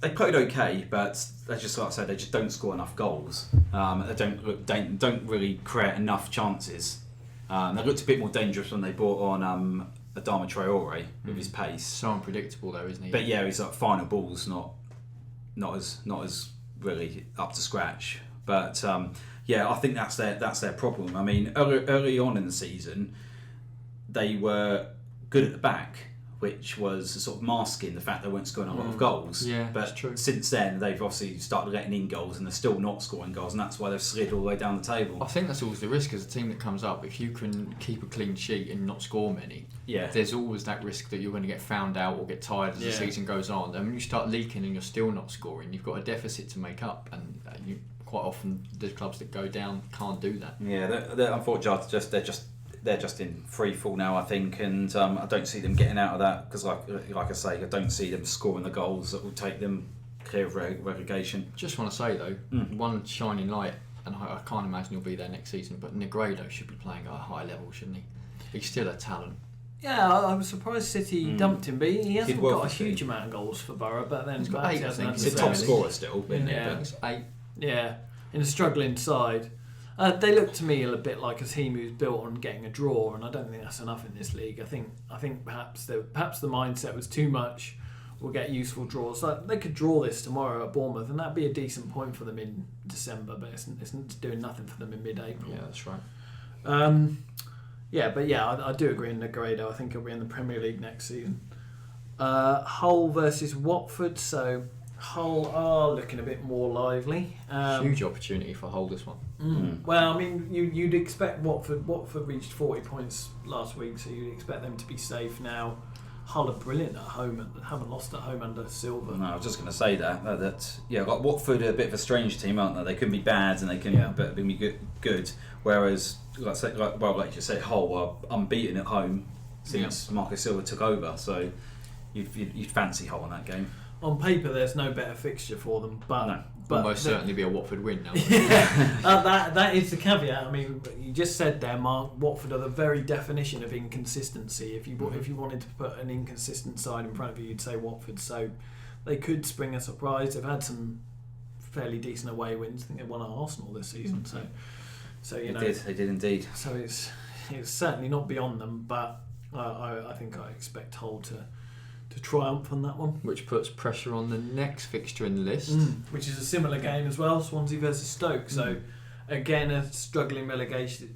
they played okay, but they just, like I said, they just don't score enough goals. They don't really create enough chances. They looked a bit more dangerous when they brought on Adama Traore with his pace. So unpredictable though, isn't he? But yeah, he's like final balls, not as really up to scratch. But I think that's their problem. I mean, early on in the season, they were good at the back, which was sort of masking the fact they weren't scoring a lot of goals. Yeah, but that's true. Since then, they've obviously started letting in goals, and they're still not scoring goals, and that's why they've slid all the way down the table. I think that's always the risk as a team that comes up. If you can keep a clean sheet and not score many, there's always that risk that you're going to get found out or get tired as the season goes on. And when you start leaking and you're still not scoring, you've got a deficit to make up, and quite often the clubs that go down can't do that. Yeah, they're unfortunately they're just in free fall now, I think, and I don't see them getting out of that because, like I say, I don't see them scoring the goals that will take them clear of relegation. Just want to say though, one shining light, and I can't imagine he'll be there next season, but Negredo should be playing at a high level, shouldn't he? He's still a talent. Yeah, I was surprised City dumped him, but he hasn't got a huge amount of goals for Borough. But then he's got 8, I think. He's a top scorer still. It's 8. Yeah, in a struggling side. They look to me a bit like a team who's built on getting a draw, and I don't think that's enough in this league. I think perhaps the mindset was too much. We'll get useful draws. Like, they could draw this tomorrow at Bournemouth, and that'd be a decent point for them in December. But it's doing nothing for them in mid-April. Yeah, that's right. I do agree in Negredo. I think he'll be in the Premier League next season. Hull versus Watford. So Hull are looking a bit more lively. Huge opportunity for Hull this one. Well, I mean, you'd expect Watford reached 40 points last week, so you'd expect them to be safe now. Hull are brilliant at home and haven't lost at home under Silva. No, I was just going to say that like Watford are a bit of a strange team, aren't they? They can be bad and they can be good. Whereas, like you said, Hull are unbeaten at home since Marco Silva took over. So you'd fancy Hull in that game. On paper, there's no better fixture for them, but will most certainly be a Watford win now. That is the caveat. I mean, you just said there, Mark, Watford are the very definition of inconsistency. If you wanted to put an inconsistent side in front of you, you'd say Watford. So they could spring a surprise. They've had some fairly decent away wins. I think they won at Arsenal this season. So you know, they did indeed. So it's certainly not beyond them, but I think I expect Hull to triumph on that one. Which puts pressure on the next fixture in the list. Which is a similar game as well, Swansea versus Stoke. So again, a struggling relegation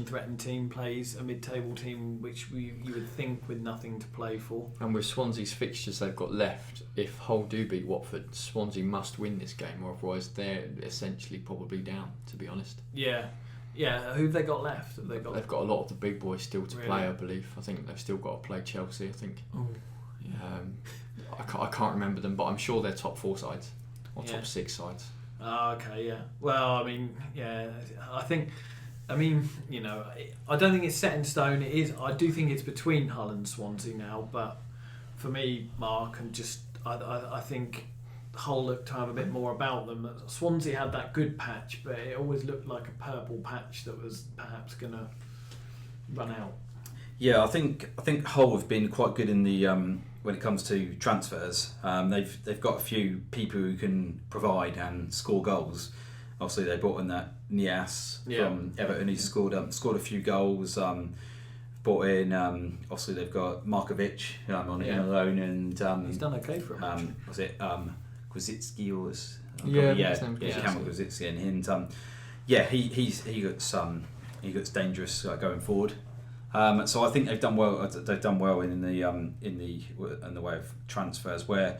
threatened team plays a mid-table team which you would think with nothing to play for. And with Swansea's fixtures they've got left, if Hull do beat Watford, Swansea must win this game, or otherwise they're essentially probably down, to be honest. Yeah, who've they got left? They've got a lot of the big boys still to play, I believe. I think they've still got to play Chelsea, I think. I can't remember them, but I'm sure they're top 4 sides or top 6 sides. Oh, okay, yeah. Well, I mean, I don't think it's set in stone. It is. I do think it's between Hull and Swansea now, but for me, Mark, I think Hull looked to have a bit more about them. Swansea had that good patch, but it always looked like a purple patch that was perhaps going to run out. Yeah, I think Hull have been quite good in the when it comes to transfers. They've got a few people who can provide and score goals. Obviously, they brought in that Nias from Everton. He scored a few goals. Brought in obviously they've got Markovic on loan, and he's done okay for him. Was it Kwasicki or was Cameron Kwasicki, and he gets dangerous going forward. So I think they've done well. They've done well in the way of transfers. Where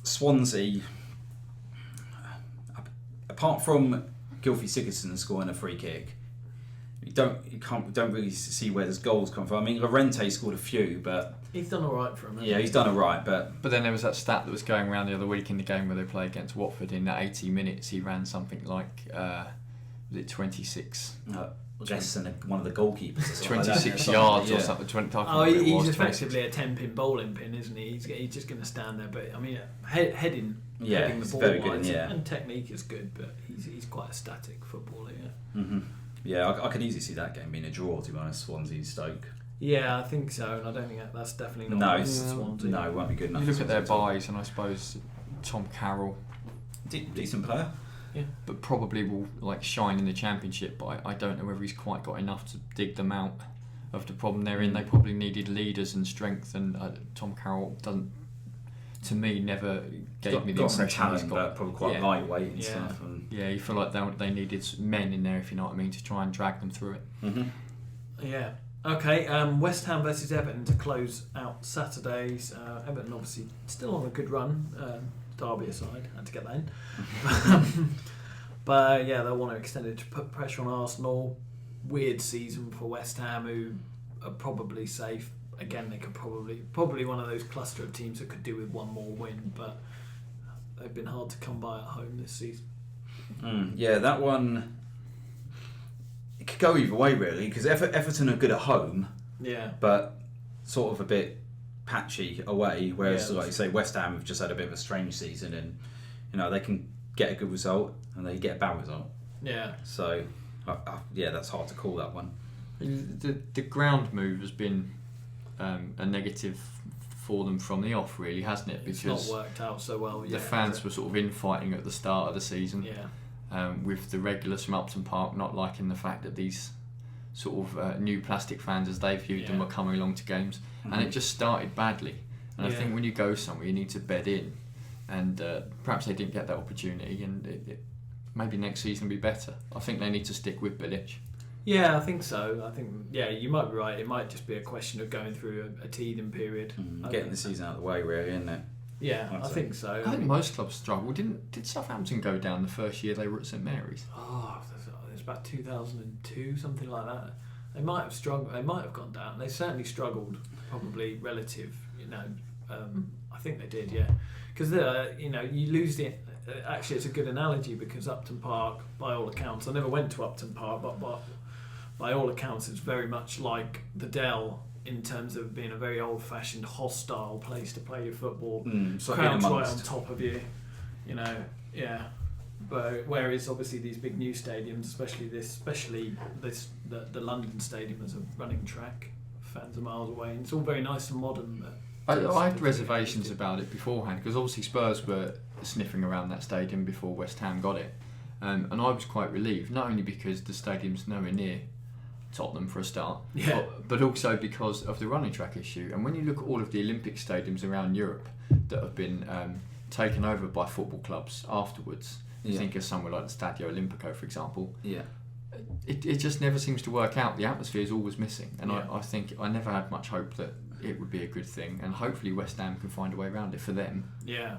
Swansea, apart from Gylfi Sigurdsson scoring a free kick, you don't really see where there's goals come from. I mean, Llorente scored a few, but he's done all right for him. Yeah, he's done all right, but then there was that stat that was going around the other week in the game where they played against Watford. In that 80 minutes, he ran something like was it 26? Less than one of the goalkeepers. 26 yards or something. 20, he's effectively a 10-pin bowling pin, isn't he? He's just going to stand there. But I mean, heading the ball very good, good, and technique is good. But he's quite a static footballer. Yeah. Mm-hmm. Yeah, I could easily see that game being a draw. To be honest, Swansea Stoke. Yeah, I think so, and I don't think that's definitely not Swansea. No, it won't be good enough. You look at their buys, and I suppose Tom Carroll, decent player. Yeah. But probably will shine in the Championship, but I don't know whether he's quite got enough to dig them out of the problem they're in. They probably needed leaders and strength, and Tom Carroll doesn't, to me, never gave me the impression talent, he's got. But probably quite lightweight and stuff. And you feel like they needed men in there, if you know what I mean, to try and drag them through it. Mm-hmm. Yeah. Okay, West Ham versus Everton to close out Saturdays. Everton obviously still on a good run. Derby aside, had to get that in. But yeah, they'll want to extend it to put pressure on Arsenal. Weird season for West Ham, who are probably safe. Again, they could probably one of those cluster of teams that could do with one more win, but they've been hard to come by at home this season. Yeah, that one, it could go either way really, because Everton are good at home. Yeah, but sort of a bit patchy away, whereas like you say, West Ham have just had a bit of a strange season, and they can get a good result and they get a bad result. Yeah. So that's hard to call that one. The ground move has been a negative for them from the off, really, hasn't it? Because it's not worked out so well. The fans were sort of infighting at the start of the season. Yeah. With the regulars from Upton Park not liking the fact that these sort of new plastic fans, as they viewed them, were coming along to games. And it just started badly. And I think when you go somewhere, you need to bed in. And perhaps they didn't get that opportunity, and maybe next season will be better. I think they need to stick with Bilic. Yeah, I think so. I think, you might be right. It might just be a question of going through a teething period. Getting the season out of the way, really, isn't it? Yeah, I think so. I think most clubs struggle. Did Southampton go down the first year they were at St Mary's? Oh, it was about 2002, something like that. They might have struggled. They might have gone down. They certainly struggled, probably relative. I think they did. Yeah, because you lose the. Actually, it's a good analogy because Upton Park, by all accounts, I never went to Upton Park, but by all accounts, it's very much like the Dell in terms of being a very old-fashioned, hostile place to play your football. Crowds right on top of you, yeah. But whereas obviously these big new stadiums, especially the London Stadium as a running track, fans are miles away, and it's all very nice and modern. But I had reservations about it beforehand because obviously Spurs were sniffing around that stadium before West Ham got it, and I was quite relieved, not only because the stadium's nowhere near Tottenham for a start, but also because of the running track issue. And when you look at all of the Olympic stadiums around Europe that have been taken over by football clubs afterwards, you think of somewhere like the Stadio Olimpico, for example. Yeah. It just never seems to work out. The atmosphere is always missing, and I think I never had much hope that it would be a good thing, and hopefully West Ham can find a way around it for them. Yeah.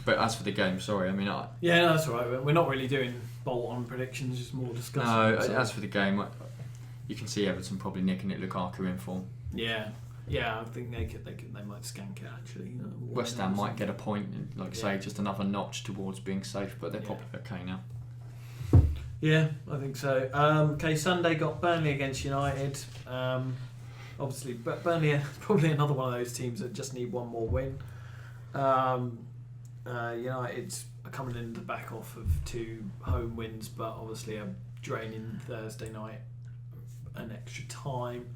But as for the game, sorry, I mean, no, that's all right. We're not really doing bolt-on predictions, just more discussing. No, as for the game, you can see Everton probably nicking it. Lukaku in form. Yeah, I think they might skank it actually. West Ham might get a point, and say just another notch towards being safe, but they're probably okay now. Yeah, I think so. Okay, Sunday got Burnley against United. Obviously, but Burnley are probably another one of those teams that just need one more win. United's coming in the back off of 2 home wins, but obviously a draining Thursday night an extra time.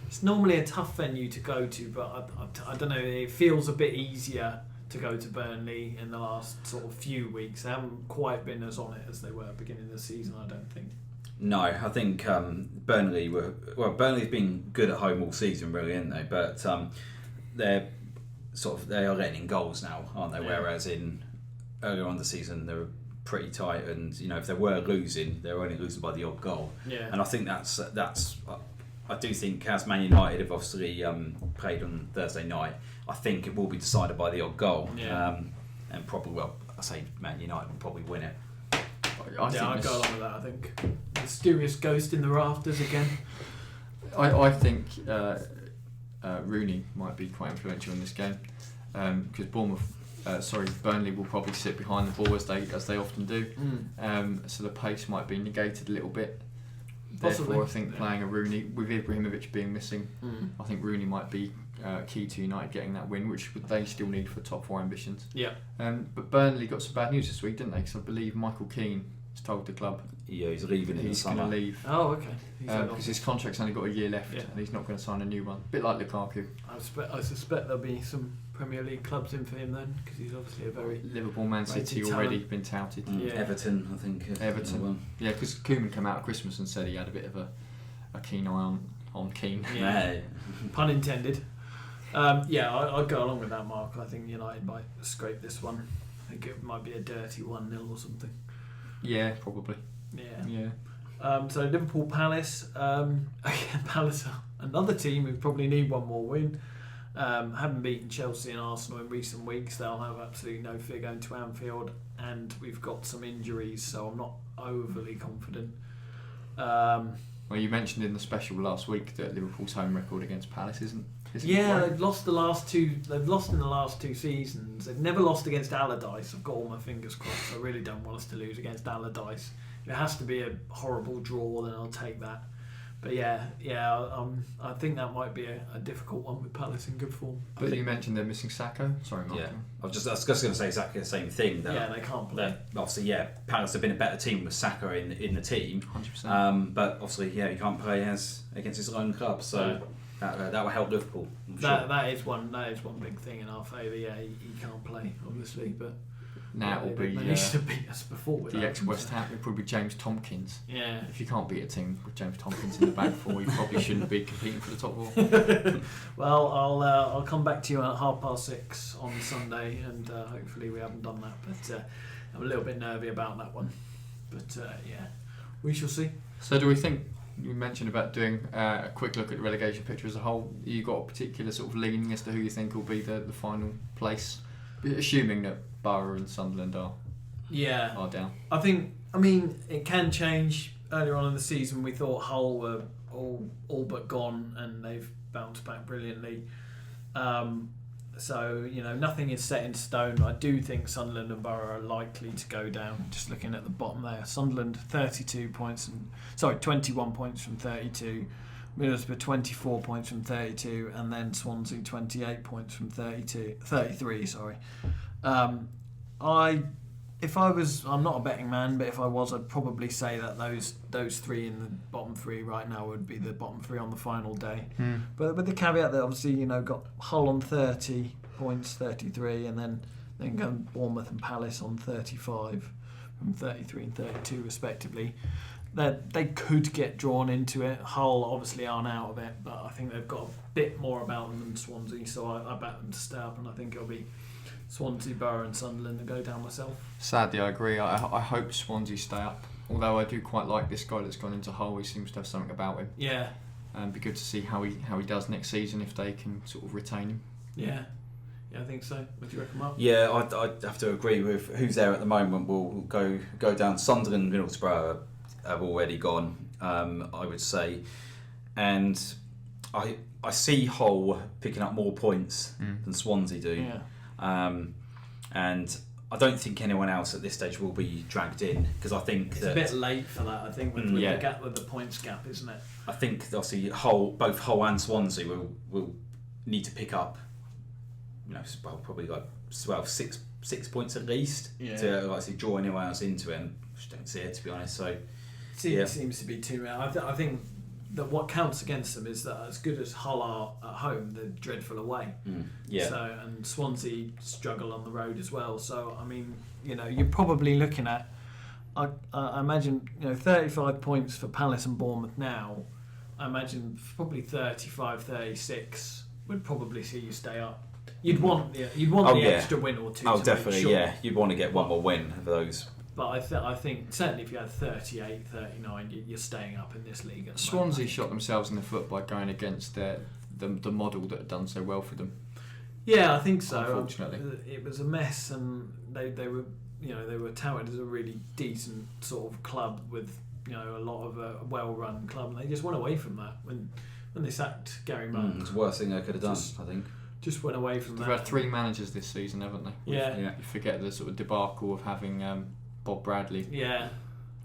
It's normally a tough venue to go to, but I don't know, it feels a bit easier to go to Burnley in the last sort of few weeks. They haven't quite been as on it as they were at the beginning of the season, I don't think. No, I think Burnley've been good at home all season, really, haven't they? But they are letting in goals now, aren't they? Yeah. Whereas earlier on the season they were pretty tight, and if they were losing, they were only losing by the odd goal. Yeah. And I think that's. I do think as Man United have obviously played on Thursday night, I think it will be decided by the odd goal. Yeah. And probably, I say Man United will probably win it. I'd go along with that. I think mysterious ghost in the rafters again. I think Rooney might be quite influential in this game because Burnley will probably sit behind the ball as they often do. So the pace might be negated a little bit. Possibly. Therefore, I think playing a Rooney with Ibrahimovic being missing, I think Rooney might be key to United getting that win, which they still need for top 4 ambitions. Yeah. But Burnley got some bad news this week, didn't they? Because I believe Michael Keane has told the club he's leaving in the summer. He's going to leave. Oh, okay. Because his contract's only got a year left, and he's not going to sign a new one. A bit like Lukaku. I suspect there'll be some Premier League clubs in for him then, because he's obviously a very Liverpool, Man City already been touted. Everton, I think. Everton. Yeah, because Koeman came out at Christmas and said he had a bit of a keen eye on Keane. Yeah. Pun intended. I'd go along with that, Mark. I think United might scrape this one. I think it might be a dirty 1-0 or something. Yeah, probably. Yeah. So Liverpool Palace. Palace are another team who probably need one more win. Haven't beaten Chelsea and Arsenal in recent weeks. They'll have absolutely no fear going to Anfield, and we've got some injuries, so I'm not overly confident. Well, you mentioned in the special last week that Liverpool's home record against Palace isn't they've lost the last two. They've lost in the last 2 seasons. They've never lost against Allardyce. I've got all my fingers crossed. I really don't want us to lose against Allardyce. If it has to be a horrible draw, then I'll take that. But I think that might be a difficult one with Palace in good form. But you mentioned they're missing Sacco. Sorry, Mark. Yeah, I was just going to say exactly the same thing. They can't play. Obviously, Palace have been a better team with Sacco in the team. 100%. But obviously, he can't play against his own club, so that will help Liverpool. That is one big thing in our favour. Yeah, he can't play, obviously, but. Now it will be. They used to beat us before. With the ex-West Ham, it would be James Tompkins. Yeah. If you can't beat a team with James Tompkins in the back four, you probably shouldn't be competing for the top 4. Well, I'll come back to you at 6:30 on Sunday, and hopefully we haven't done that. But I'm a little bit nervy about that one. But we shall see. So, do we think? You mentioned about doing a quick look at the relegation picture as a whole. You got a particular sort of leaning as to who you think will be the final place, assuming that Borough and Sunderland are down. I mean, it can change. Earlier on in the season, we thought Hull were all but gone, and they've bounced back brilliantly. So nothing is set in stone. I do think Sunderland and Borough are likely to go down. Just looking at the bottom there, Sunderland 21 points from 32. Middlesbrough 24 points from 32, and then Swansea 28 points from 33. Sorry. I'm not a betting man, but if I was, I'd probably say that those 3 in the bottom 3 right now would be the bottom 3 on the final day. But with the caveat that obviously got Hull on 30 points, 33, and then go Bournemouth and Palace on 35 from 33 and 32 respectively. They could get drawn into it. Hull obviously aren't out of it, but I think they've got a bit more about them than Swansea, so I bet them to stay up, and I think it'll be Swansea, Borough and Sunderland to go down myself. Sadly, I agree. I hope Swansea stay up, although I do quite like this guy that's gone into Hull. He seems to have something about him. Yeah. And it'd be good to see how he does next season if they can sort of retain him. Yeah, I think so. What do you reckon, Mark? Yeah, I'd have to agree with who's there at the moment. Will go down. Sunderland, Middlesbrough have already gone, I would say, and I see Hull picking up more points than Swansea do. Yeah. And I don't think anyone else at this stage will be dragged in, because I think it's a bit late for that. I think with the gap, with the points gap, isn't it? I think obviously both Hull and Swansea will need to pick up, probably like 6 points at least to actually draw anyone else into it. And I just don't see it, to be honest. So it seems to be too. I think that what counts against them is that as good as Hull are at home, they're dreadful away. Yeah. So, and Swansea struggle on the road as well. So I mean, you're probably looking at, I imagine, 35 points for Palace and Bournemouth now. I imagine probably 35, 36 would probably see you stay up. You'd want the extra win or two. Oh, to definitely, make sure. yeah. You'd want to get one more win of those. But I think certainly if you had 38, 39, you're staying up in this league. Swansea shot themselves in the foot by going against the model that had done so well for them. Yeah, I think so. Unfortunately, it was a mess, and they were they were touted as a really decent sort of club with a lot of a well-run club, and they just went away from that when they sacked Gary Monk. It's the worst thing they could have done, I think. Just went away from that. They've had 3 managers this season, haven't they? Yeah. You forget the sort of debacle of having Bob Bradley. Yeah.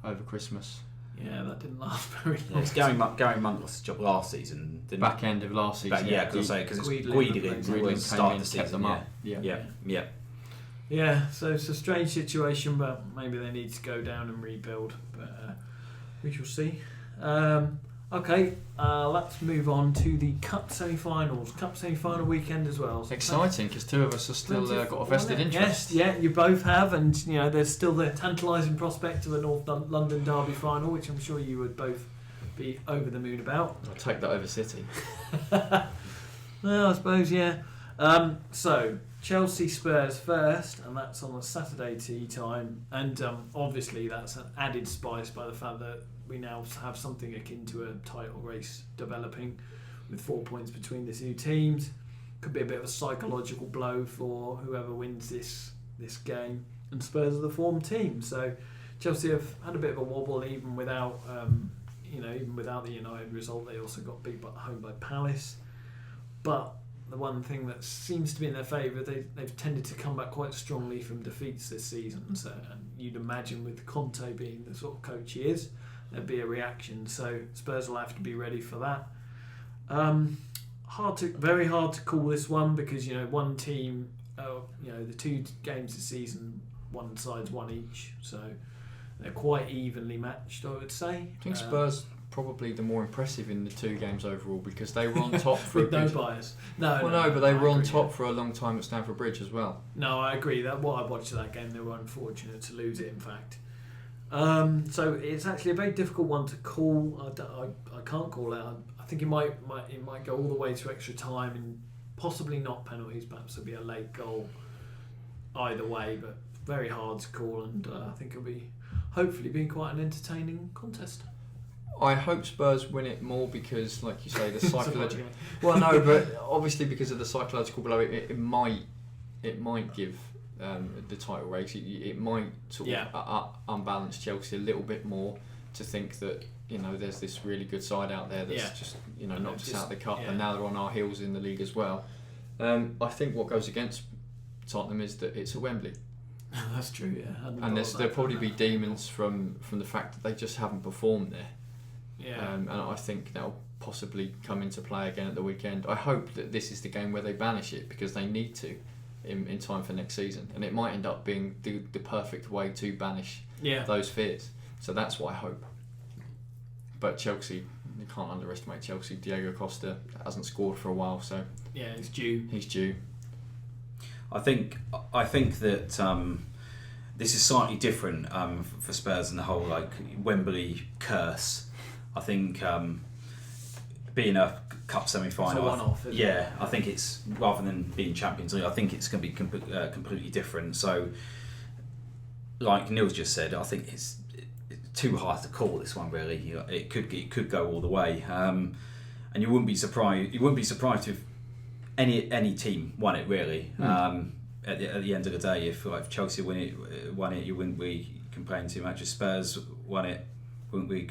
Over Christmas. Yeah, that didn't last very long. It's Gary Monk lost his job last season. Back end of last season. Because Guidi always started the season. Them up. Yeah, so it's a strange situation, but maybe they need to go down and rebuild. But we shall see. Okay, let's move on to the Cup semi-finals. Cup semi-final weekend as well. So exciting, because 2 of us have still got a vested interest. Yes, you both have, and there's still the tantalising prospect of a North London derby final, which I'm sure you would both be over the moon about. I'll take that over City. Well, I suppose, yeah. So Chelsea Spurs first, and that's on a Saturday tea time, and obviously that's an added spice by the fact that we now have something akin to a title race developing with 4 points between the two teams. Could be a bit of a psychological blow for whoever wins this game, and Spurs are the form team, so Chelsea have had a bit of a wobble even without even without the United result. They also got beat at home by Palace, but the one thing that seems to be in their favour, they've tended to come back quite strongly from defeats this season. So, and you'd imagine with Conte being the sort of coach he is, there'd be a reaction. So Spurs will have to be ready for that. Very hard to call this one because one team, the 2 games this season, one side's won each, so they're quite evenly matched, I would say. I think Spurs probably the more impressive in the 2 games overall because they were on top for with no bias. But they were on top for a long time at Stamford Bridge as well. No, I agree. That what I watched that game, they were unfortunate to lose it. In fact, so it's actually a very difficult one to call. I can't call it. I think it might go all the way to extra time and possibly not penalties. Perhaps there'll be a late goal either way, but very hard to call. And I think it'll be hopefully be quite an entertaining contest. I hope Spurs win it more because, like you say, the psychological. Well, no, but obviously because of the psychological blow, it might give the title race. It might sort of unbalance Chelsea a little bit more to think that there's this really good side out there that's just knocked us out of the cup, and now they're on our heels in the league as well. I think what goes against Tottenham is that it's at Wembley. That's true, yeah. And there'll probably be demons from the fact that they just haven't performed there. Yeah. And I think that'll possibly come into play again at the weekend. I hope that this is the game where they banish it because they need to in time for next season, and it might end up being the perfect way to banish those fears. So that's what I hope. But Chelsea, you can't underestimate Chelsea. Diego Costa hasn't scored for a while, so yeah, he's due. I think that this is slightly different for Spurs and the whole Wembley curse. I think being a cup semi-final, it's a one-off, isn't it? I think it's rather than being Champions League, I think it's going to be completely different. So, like Neil's just said, I think it's too hard to call this one. Really, it could go all the way, and you wouldn't be surprised. You wouldn't be surprised if any team won it. Really, at the end of the day, if Chelsea won it, you wouldn't be complaining too much. If Spurs won it, wouldn't we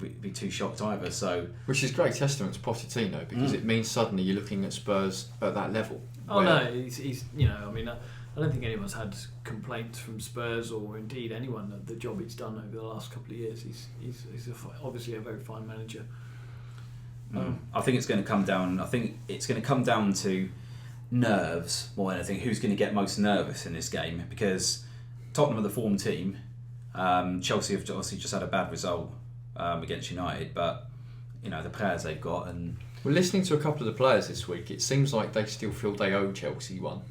be too shocked either. So, which is great testament to Pochettino because it means suddenly you're looking at Spurs at that level. Oh no, he's I mean, I don't think anyone's had complaints from Spurs or indeed anyone of the job he's done over the last couple of years. He's obviously a very fine manager. I think it's going to come down. I think it's going to come down to nerves more than anything. Who's going to get most nervous in this game? Because Tottenham are the form team. Chelsea have obviously just had a bad result against United, but the players they've got. And well, listening to a couple of the players this week, it seems like they still feel they owe Chelsea one.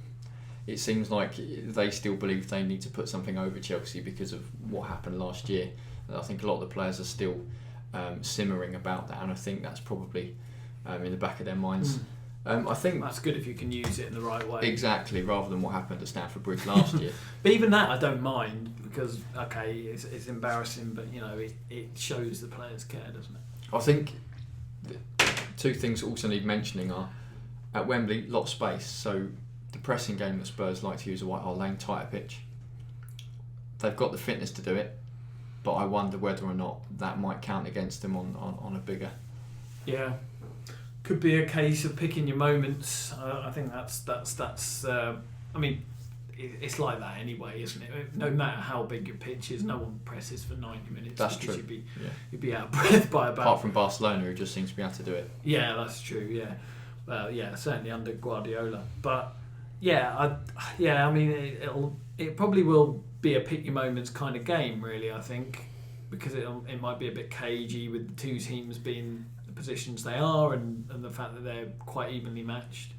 It seems like they still believe they need to put something over Chelsea because of what happened last year. I think a lot of the players are still simmering about that, and I think that's probably in the back of their minds. I think that's good if you can use it in the right way. Exactly, rather than what happened at Stamford Bridge last year. But even that I don't mind, because it's embarrassing, but it shows the players care, doesn't it? I think two things that also need mentioning are at Wembley, lot of space, so the pressing game that Spurs like to use a White Hart Lane, tighter pitch. They've got the fitness to do it, but I wonder whether or not that might count against them on a bigger. Yeah, could be a case of picking your moments. I think that's. I mean, it's like that anyway, isn't it? No matter how big your pitch is, no one presses for 90 minutes. That's true. You'd be out of breath by about. Apart from Barcelona, who just seems to be able to do it. Yeah, that's true. Yeah, certainly under Guardiola, but. I mean, it probably will be a pick your moments kind of game, really. I think because it might be a bit cagey with the two teams being the positions they are, and the fact that they're quite evenly matched.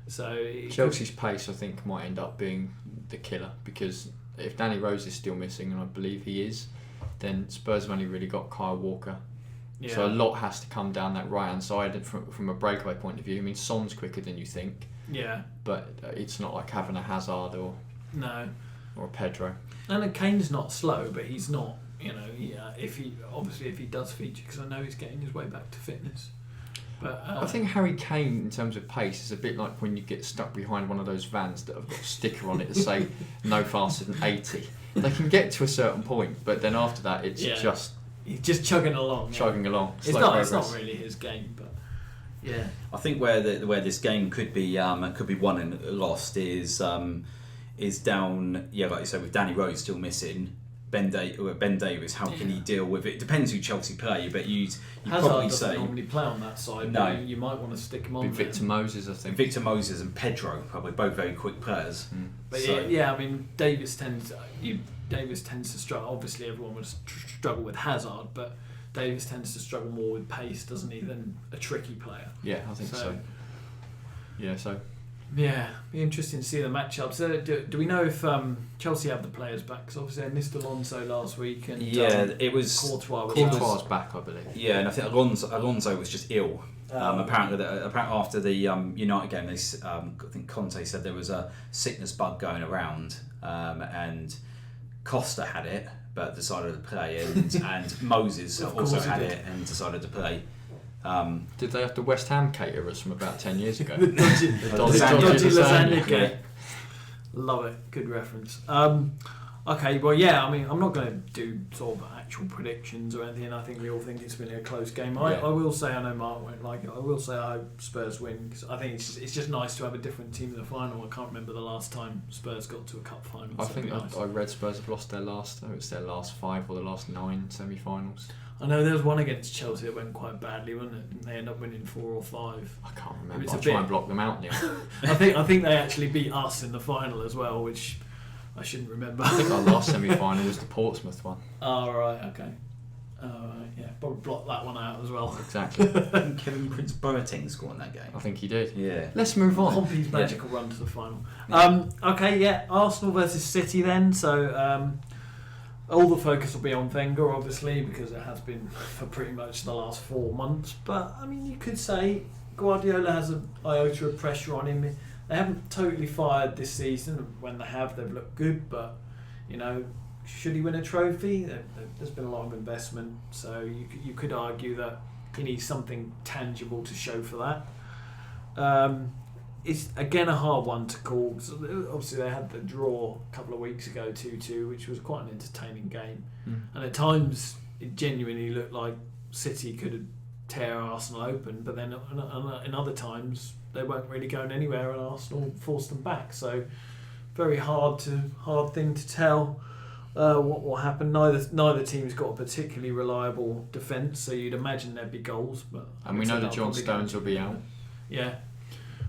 So Chelsea's pace, I think, might end up being the killer, because if Danny Rose is still missing, and I believe he is, then Spurs have only really got Kyle Walker. Yeah. So a lot has to come down that right hand side from a breakaway point of view. I mean, Son's quicker than you think. Yeah, but it's not like having a Hazard or a Pedro. And Kane's not slow, but he's not. If he does feature, because I know he's getting his way back to fitness. But I think Harry Kane, in terms of pace, is a bit like when you get stuck behind one of those vans that have got a sticker on it that say no faster than 80. They can get to a certain point, but then after that, it's just he's just chugging along. It's not really his game, but. Yeah, I think where this game could be won and lost is down. Yeah, like you said, with Danny Rose still missing, Ben Davies. How can he deal with it? Depends who Chelsea play, but you'd probably say doesn't normally play on that side. No, you might want to stick him on. Victor Moses, I think. Victor Moses and Pedro, probably both very quick players. But I mean, Davies tends to struggle. Obviously, everyone would struggle with Hazard, but. Davies tends to struggle more with pace, doesn't he, than a tricky player? Yeah, I think so. Yeah, be interesting to see the matchups. Do we know if Chelsea have the players back? Because obviously they missed Alonso last week, and it was Courtois back, I believe. Yeah, and I think Alonso was just ill. Apparently after the United game, I think Conte said there was a sickness bug going around, and Costa had it. But decided to play, and Moses also had it and decided to play. Did they have the West Ham caterers from about 10 years ago? the dodgy lasagna cake. Love it. Good reference. Okay, well, yeah, I mean, I'm not going to do sort of actual predictions or anything. I think we all think it's been a close game. I will say, I know Mark won't like it, I will say I hope Spurs win, because I think it's just nice to have a different team in the final. I can't remember the last time Spurs got to a cup final. I think I read Spurs have lost their last 5 or the last 9 semi-finals. I know there was one against Chelsea that went quite badly, wasn't it? And they ended up winning 4 or 5. I can't remember. I'll try and block them out now. I think they actually beat us in the final as well, which I shouldn't remember. I think our last semi-final was the Portsmouth one. Oh, right, okay. Yeah, probably block that one out as well. Exactly. Kevin Prince Boateng scored in that game. I think he did. Yeah. Let's move on. Pompey's magical run to the final. Arsenal versus City then. So all the focus will be on Wenger, obviously, because it has been for pretty much the last 4 months. But I mean, you could say Guardiola has an iota of pressure on him. They haven't totally fired this season. When they have, they've looked good. But should he win a trophy? There's been a lot of investment, so you could argue that he needs something tangible to show for that. It's again a hard one to call. So obviously, they had the draw a couple of weeks ago, 2-2, which was quite an entertaining game. And at times, it genuinely looked like City could tear Arsenal open, but then in other times, they weren't really going anywhere, and Arsenal forced them back. So, very hard thing to tell. What will happen? Neither team's got a particularly reliable defence, so you'd imagine there'd be goals. And we know that John Stones will be out. Yeah,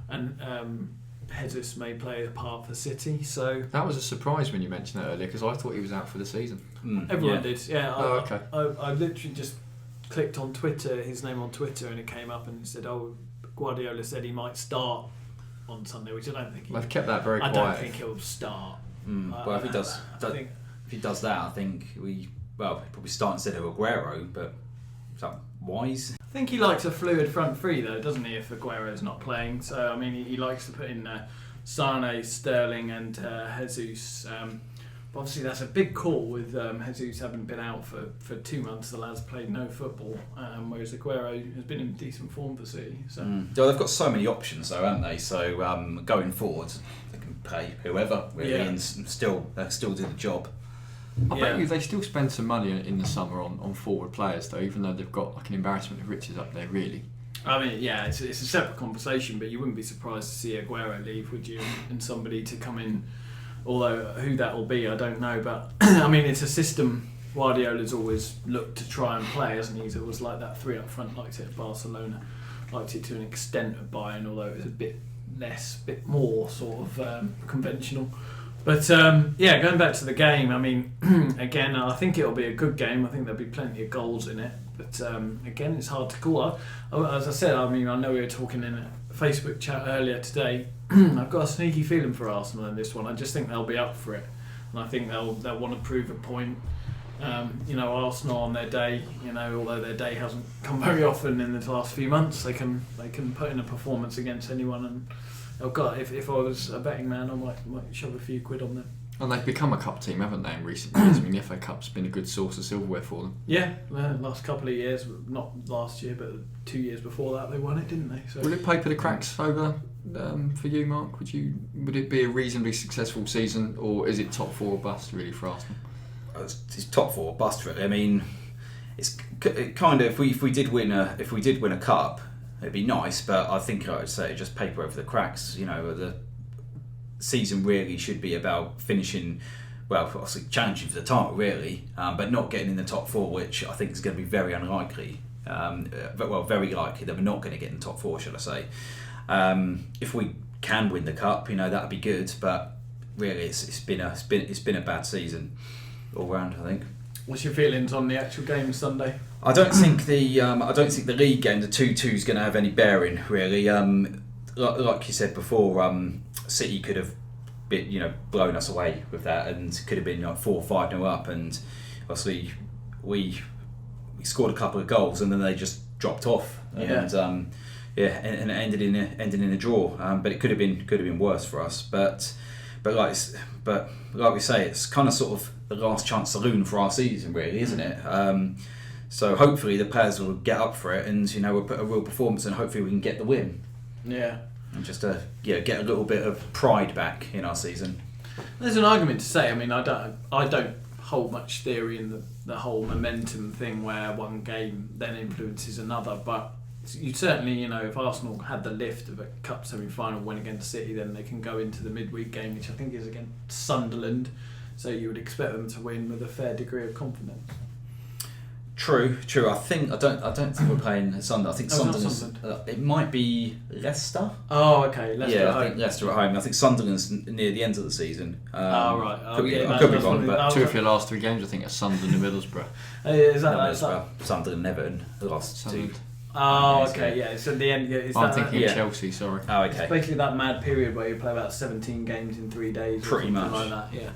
and Jesus may play a part for City. So that was a surprise when you mentioned that earlier, because I thought he was out for the season. Everyone did. Yeah. Okay. I literally just clicked on Twitter, his name on Twitter, and it came up and it said, "Oh, Guardiola said he might start on Sunday," which I don't think. They've kept that very quiet. I don't think he'll start. Well, if he does, if he does that, I think he'll probably start instead of Aguero. But is that wise? I think he likes a fluid front three, though, doesn't he? If Aguero's not playing, so I mean, he likes to put in Sane, Sterling, and Jesus. But obviously, that's a big call with Jesus having been out for 2 months. The lad's played no football, whereas Aguero has been in decent form for City. So They've got so many options, though, haven't they? So going forward, they can play whoever really, and still do the job. I bet you they still spend some money in the summer on forward players, though, even though they've got like an embarrassment of riches up there, really. I mean, it's a separate conversation, but you wouldn't be surprised to see Aguero leave, would you? And somebody to come in. Although who that will be, I don't know. But I mean, it's a system Guardiola's always looked to try and play, hasn't he? It was like that three up front, liked it at Barcelona, liked it to an extent at Bayern, although it was a bit more sort of conventional. But going back to the game, I mean, again, I think it'll be a good game. I think there'll be plenty of goals in it. But again, it's hard to call. As I said, I mean, I know we were talking in a Facebook chat earlier today. I've got a sneaky feeling for Arsenal in this one. I just think they'll be up for it, and I think they'll want to prove a point. Arsenal on their day, although their day hasn't come very often in the last few months, they can put in a performance against anyone. And if I was a betting man, I might shove a few quid on them. And they've become a cup team, haven't they, in recent years? I mean, the FA Cup's been a good source of silverware for them. Yeah, last couple of years, not last year, but 2 years before that, they won it, didn't they? So. Will it paper the cracks over for you, Mark? Would it be a reasonably successful season, or is it top four or bust really for Arsenal? It's top four or bust really. I mean, it's kind of if we did win a cup, it'd be nice. But I think I would say just paper over the cracks. The season really should be about finishing, well, obviously challenging for the title really, but not getting in the top four, which I think is going to be very unlikely. Very likely that we're not going to get in the top four, should I say. If we can win the cup, that'd be good. But really, it's been a bad season all round, I think. What's your feelings on the actual game Sunday? I don't think the league game, the 2-2, is going to have any bearing really. Like you said before, City could have blown us away with that, and could have been 4-5-0 up, and obviously we scored a couple of goals and then they just dropped off, and it ended in a draw. But it could have been worse for us. But like we say, it's kind of sort of the last chance saloon for our season, really, isn't it? So hopefully the players will get up for it, and we'll put a real performance, and hopefully we can get the win. Yeah. And just get a little bit of pride back in our season. There's an argument to say. I mean, I don't hold much theory in the whole momentum thing where one game then influences another, but you certainly, if Arsenal had the lift of a cup semi-final win against City, then they can go into the midweek game, which I think is against Sunderland, so you would expect them to win with a fair degree of confidence. True. I don't think we're playing at Sunderland. I think Sunderland's. It might be Leicester. Oh, okay. Leicester at home. I think Leicester at home. I think Sunderland's near the end of the season. Right. I could be wrong, but 2 of your last 3 games, I think, are Sunderland and Middlesbrough. Is that Sunderland and Everton lost Sunderland. 2. Oh, okay, yeah. So the end. I'm thinking Chelsea. Sorry. Oh, okay. It's basically that mad period where you play about 17 games in 3 days. Pretty much. Like that. Yeah.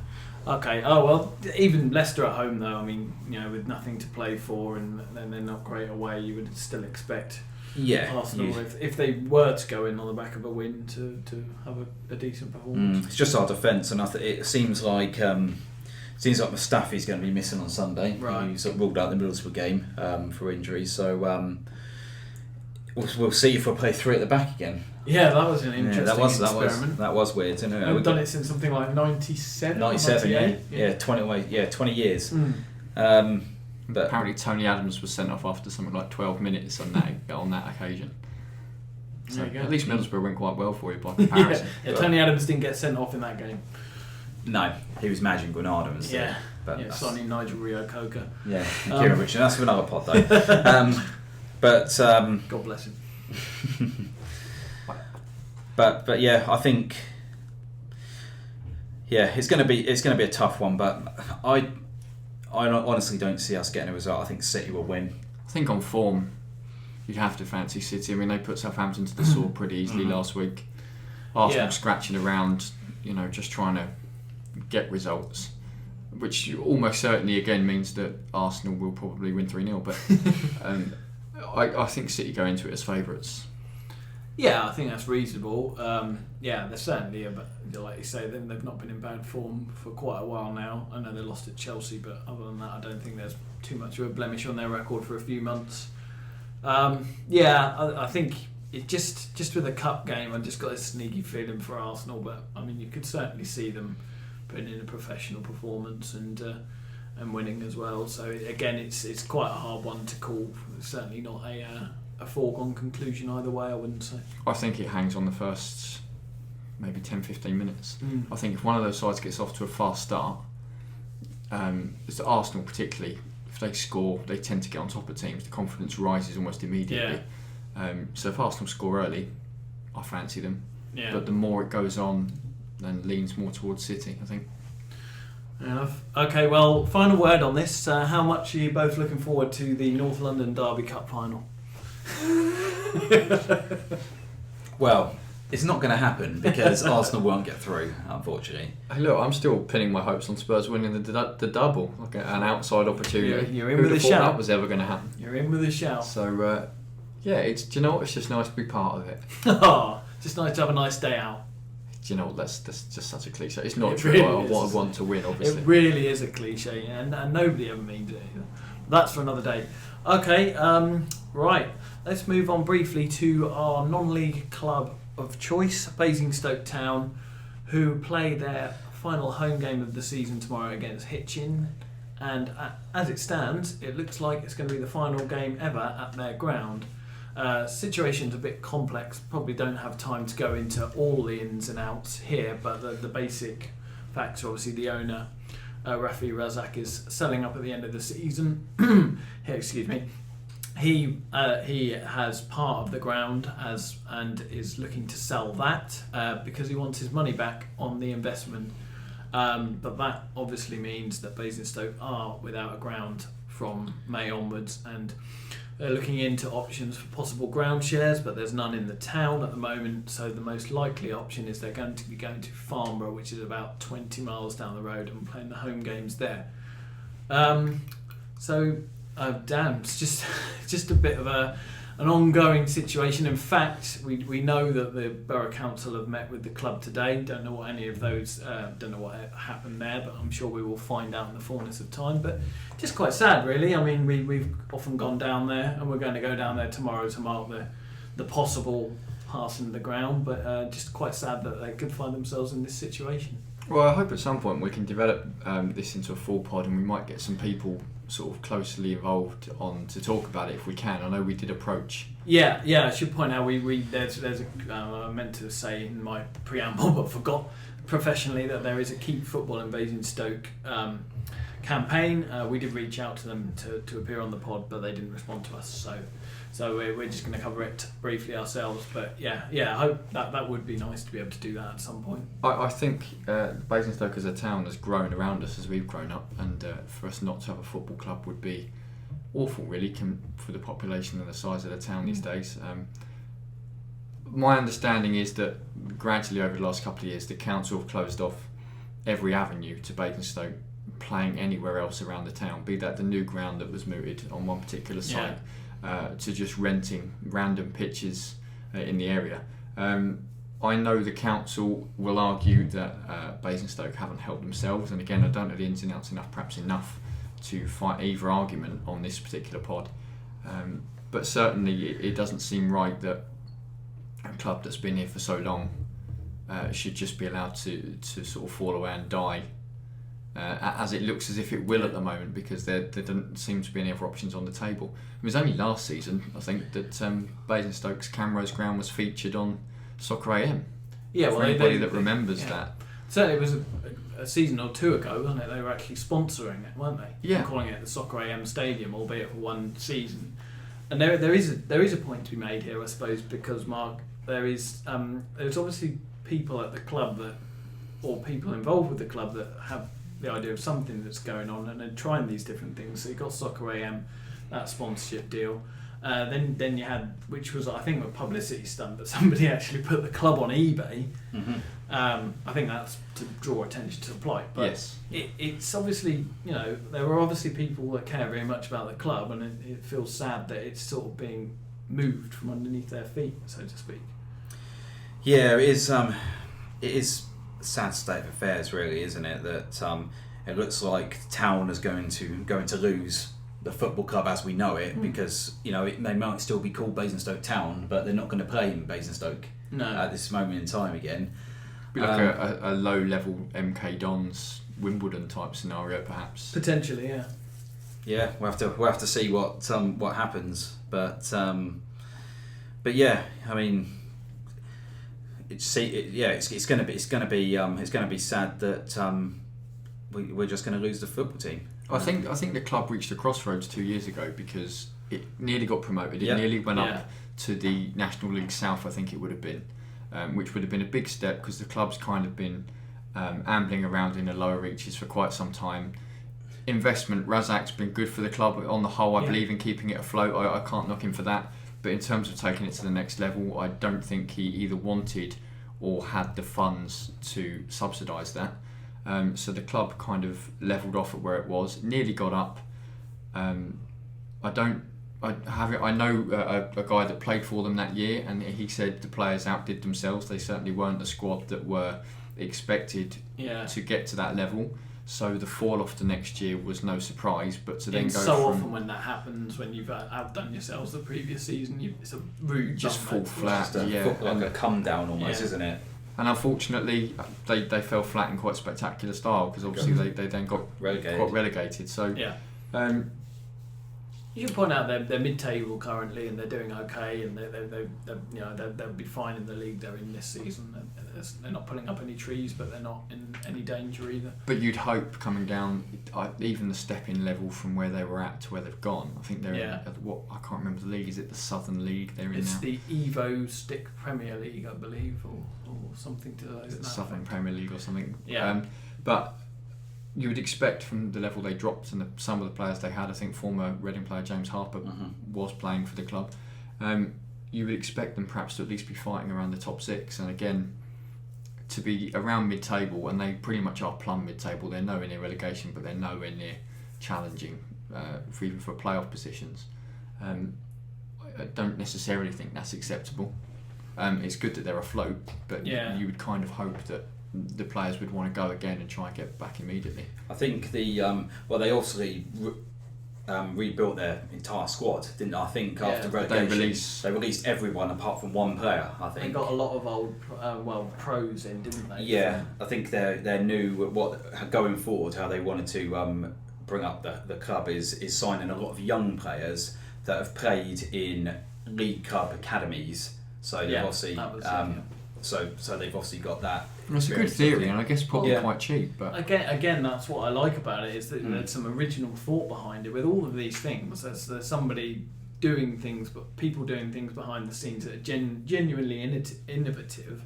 Okay. Oh well, even Leicester at home though. I mean, with nothing to play for, and they're not great away, you would still expect Arsenal, if they were to go in on the back of a win, to have a decent performance. It's just our defence, and it seems like Mustafi's going to be missing on Sunday. Right. He's ruled out the Middlesbrough game for injury, so we'll see if we'll play 3 at the back again. Yeah, that was an interesting experiment. That was weird. We've done it since something like 97. 97, yeah, 20 years. But apparently Tony Adams was sent off after something like 12 minutes on that occasion. So at least Middlesbrough went quite well for you by comparison. Tony Adams didn't get sent off in that game. No, he was Magic Granada instead. Signing Nigel Rio-Coker. Yeah, Kieran Richard. That's for another pod though. But God bless him. But yeah, I think it's going to be a tough one. But I honestly don't see us getting a result. I think City will win. I think on form, you'd have to fancy City. I mean, they put Southampton to the sword pretty easily last week. Arsenal scratching around, just trying to get results, which almost certainly again means that Arsenal will probably win 3-0. But I think City go into it as favourites. Yeah, I think that's reasonable. They're certainly, like you say, they've not been in bad form for quite a while now. I know they lost at Chelsea, but other than that, I don't think there's too much of a blemish on their record for a few months. I think it just with a cup game, I've just got a sneaky feeling for Arsenal. But I mean, you could certainly see them putting in a professional performance and winning as well. So again, it's quite a hard one to call. It's certainly not a foregone conclusion either way, I wouldn't say. I think it hangs on the first maybe 10-15 minutes. I think if one of those sides gets off to a fast start, it's Arsenal particularly, if they score, they tend to get on top of teams. The confidence rises almost immediately. So if Arsenal score early, I fancy them. But the more it goes on, then leans more towards City, I think. Fair enough. Okay, well, final word on this. How much are you both looking forward to the North London Derby Cup final? Well, it's not going to happen because Arsenal won't get through, unfortunately. Hey, look, I'm still pinning my hopes on Spurs winning the double, like an outside opportunity. You're in with a shout. That was ever going to happen. You're in with a shout. So, do you know what? It's just nice to be part of it. Just nice to have a nice day out. Do you know what? That's just such a cliche. It's not true. Really I want to win, obviously. It really is a cliche, and nobody ever means it. That's for another day. Okay, right. Let's move on briefly to our non-league club of choice, Basingstoke Town, who play their final home game of the season tomorrow against Hitchin. And as it stands, it looks like it's going to be the final game ever at their ground. Situation's a bit complex, probably don't have time to go into all the ins and outs here, but the basic facts are obviously the owner, Rafi Razak, is selling up at the end of the season. Excuse me. He has part of the ground and is looking to sell that because he wants his money back on the investment. But that obviously means that Basingstoke are without a ground from May onwards, and they're looking into options for possible ground shares, but there's none in the town at the moment. So the most likely option is they're going to be going to Farnborough, which is about 20 miles down the road, and playing the home games there. It's just a bit of an ongoing situation. In fact, we know that the Borough Council have met with the club today. Don't know what any of those, don't know what happened there, but I'm sure we will find out in the fullness of time. But just quite sad, really. I mean, we've often gone down there, and we're going to go down there tomorrow to mark the possible passing of the ground. But just quite sad that they could find themselves in this situation. Well, I hope at some point we can develop this into a full pod, and we might get some people sort of closely involved on to talk about it if we can. I know we did approach. Yeah. I should point out there's I meant to say in my preamble but forgot professionally that there is a Keep Football in Basingstoke campaign. We did reach out to them to appear on the pod, but they didn't respond to us. So we're just going to cover it briefly ourselves. But yeah, I hope that would be nice to be able to do that at some point. I think Basingstoke as a town has grown around us as we've grown up, and for us not to have a football club would be awful, really, for the population and the size of the town these days. My understanding is that gradually over the last couple of years, the council have closed off every avenue to Basingstoke playing anywhere else around the town, be that the new ground that was mooted on one particular site. To just renting random pitches in the area. I know the council will argue that Basingstoke haven't helped themselves, and again I don't know the ins and outs perhaps enough to fight either argument on this particular pod. But certainly it doesn't seem right that a club that's been here for so long should just be allowed to sort of fall away and die. As it looks as if it will at the moment, because there doesn't seem to be any other options on the table. It was only last season, I think, that Basingstoke's Camrose ground was featured on Soccer AM. Yeah, for anybody that remembers that. Certainly, it was a season or two ago, wasn't it? They were actually sponsoring it, weren't they? Yeah. And calling it the Soccer AM Stadium, albeit for one season. And there is a point to be made here, I suppose, because Mark, there's obviously people at the club or people involved with the club that have the idea of something that's going on and then trying these different things. So you've got Soccer AM, that sponsorship deal. Then you had, which was I think a publicity stunt, but somebody actually put the club on eBay. Mm-hmm. I think that's to draw attention to the plight. But yes. It's obviously, there are obviously people that care very much about the club, and it feels sad that it's sort of being moved from underneath their feet, so to speak. Yeah, it is. It is a sad state of affairs, really, isn't it? That it looks like Town is going to lose the football club as we know it, because they might still be called Basingstoke Town, but they're not going to play in Basingstoke at this moment in time again. Be like a low level MK Dons Wimbledon type scenario, perhaps. Potentially, yeah. Yeah, we'll have to see what happens, but yeah, I mean, it's going to be sad that we're just going to lose the football team. I think the club reached a crossroads 2 years ago, because it nearly got promoted. It nearly went up to the National League South, I think it would have been, which would have been a big step, because the club's kind of been ambling around in the lower reaches for quite some time. Investment, Razak's been good for the club on the whole. I believe in keeping it afloat. I can't knock him for that. But in terms of taking it to the next level, I don't think he either wanted or had the funds to subsidise that. So the club kind of levelled off at where it was, nearly got up. I know a guy that played for them that year, and he said the players outdid themselves. They certainly weren't a squad that were expected to get to that level. So the fall off to next year was no surprise, but to then go so often when that happens, when you've outdone yourselves the previous season, it's a rude just fall flat. Like a come down almost, isn't it? And unfortunately, they fell flat in quite spectacular style, because obviously they then got relegated. So you should point out they're mid-table currently, and they're doing okay, and they'll be fine in the league they're in this season. They're not pulling up any trees, but they're not in any danger either. But you'd hope coming down, even the step-in level from where they were at to where they've gone. I think they're in what I can't remember the league. Is it the Southern League they're in now? It's the Evo Stick Premier League, I believe, or something to those. The Southern Premier League or something. Yeah. But you would expect from the level they dropped and some of the players they had. I think former Reading player James Harper was playing for the club. You would expect them perhaps to at least be fighting around the top six, and again, to be around mid-table, and they pretty much are plumb mid-table. They're nowhere near relegation, but they're nowhere near challenging even for playoff positions. I don't necessarily think that's acceptable. It's good that they're afloat, but you would kind of hope that the players would want to go again and try and get back immediately. I think they obviously rebuilt their entire squad, didn't they? I think after relegation they released everyone apart from one player. I think they got a lot of old pros in, didn't they? Yeah, I think they knew what going forward, how they wanted to bring up the club is signing a lot of young players that have played in League Cup academies. So they've obviously so they've obviously got that. It's a good theory, and I guess probably quite cheap. But again, that's what I like about it, is that there's some original thought behind it. With all of these things, there's somebody doing things, but people doing things behind the scenes that are genuinely innovative,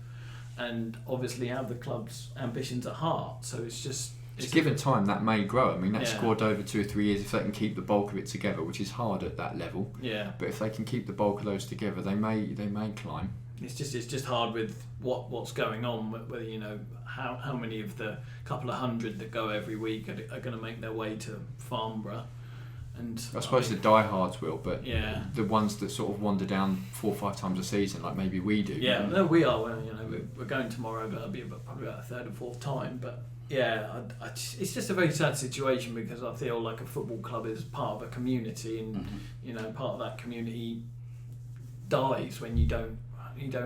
and obviously have the club's ambitions at heart. So it's given time, that may grow. I mean, that squad over 2 or 3 years, if they can keep the bulk of it together, which is hard at that level. Yeah. But if they can keep the bulk of those together, they may climb. It's just hard with what's going on. Whether how many of the couple of hundred that go every week are going to make their way to Farnborough, and I suppose the diehards will, but the ones that sort of wander down 4 or 5 times a season, like maybe we do. Yeah, no, we are. Well, we're going tomorrow, but it'll be probably about a third or fourth time. But it's just a very sad situation, because I feel like a football club is part of a community, and part of that community dies when you don't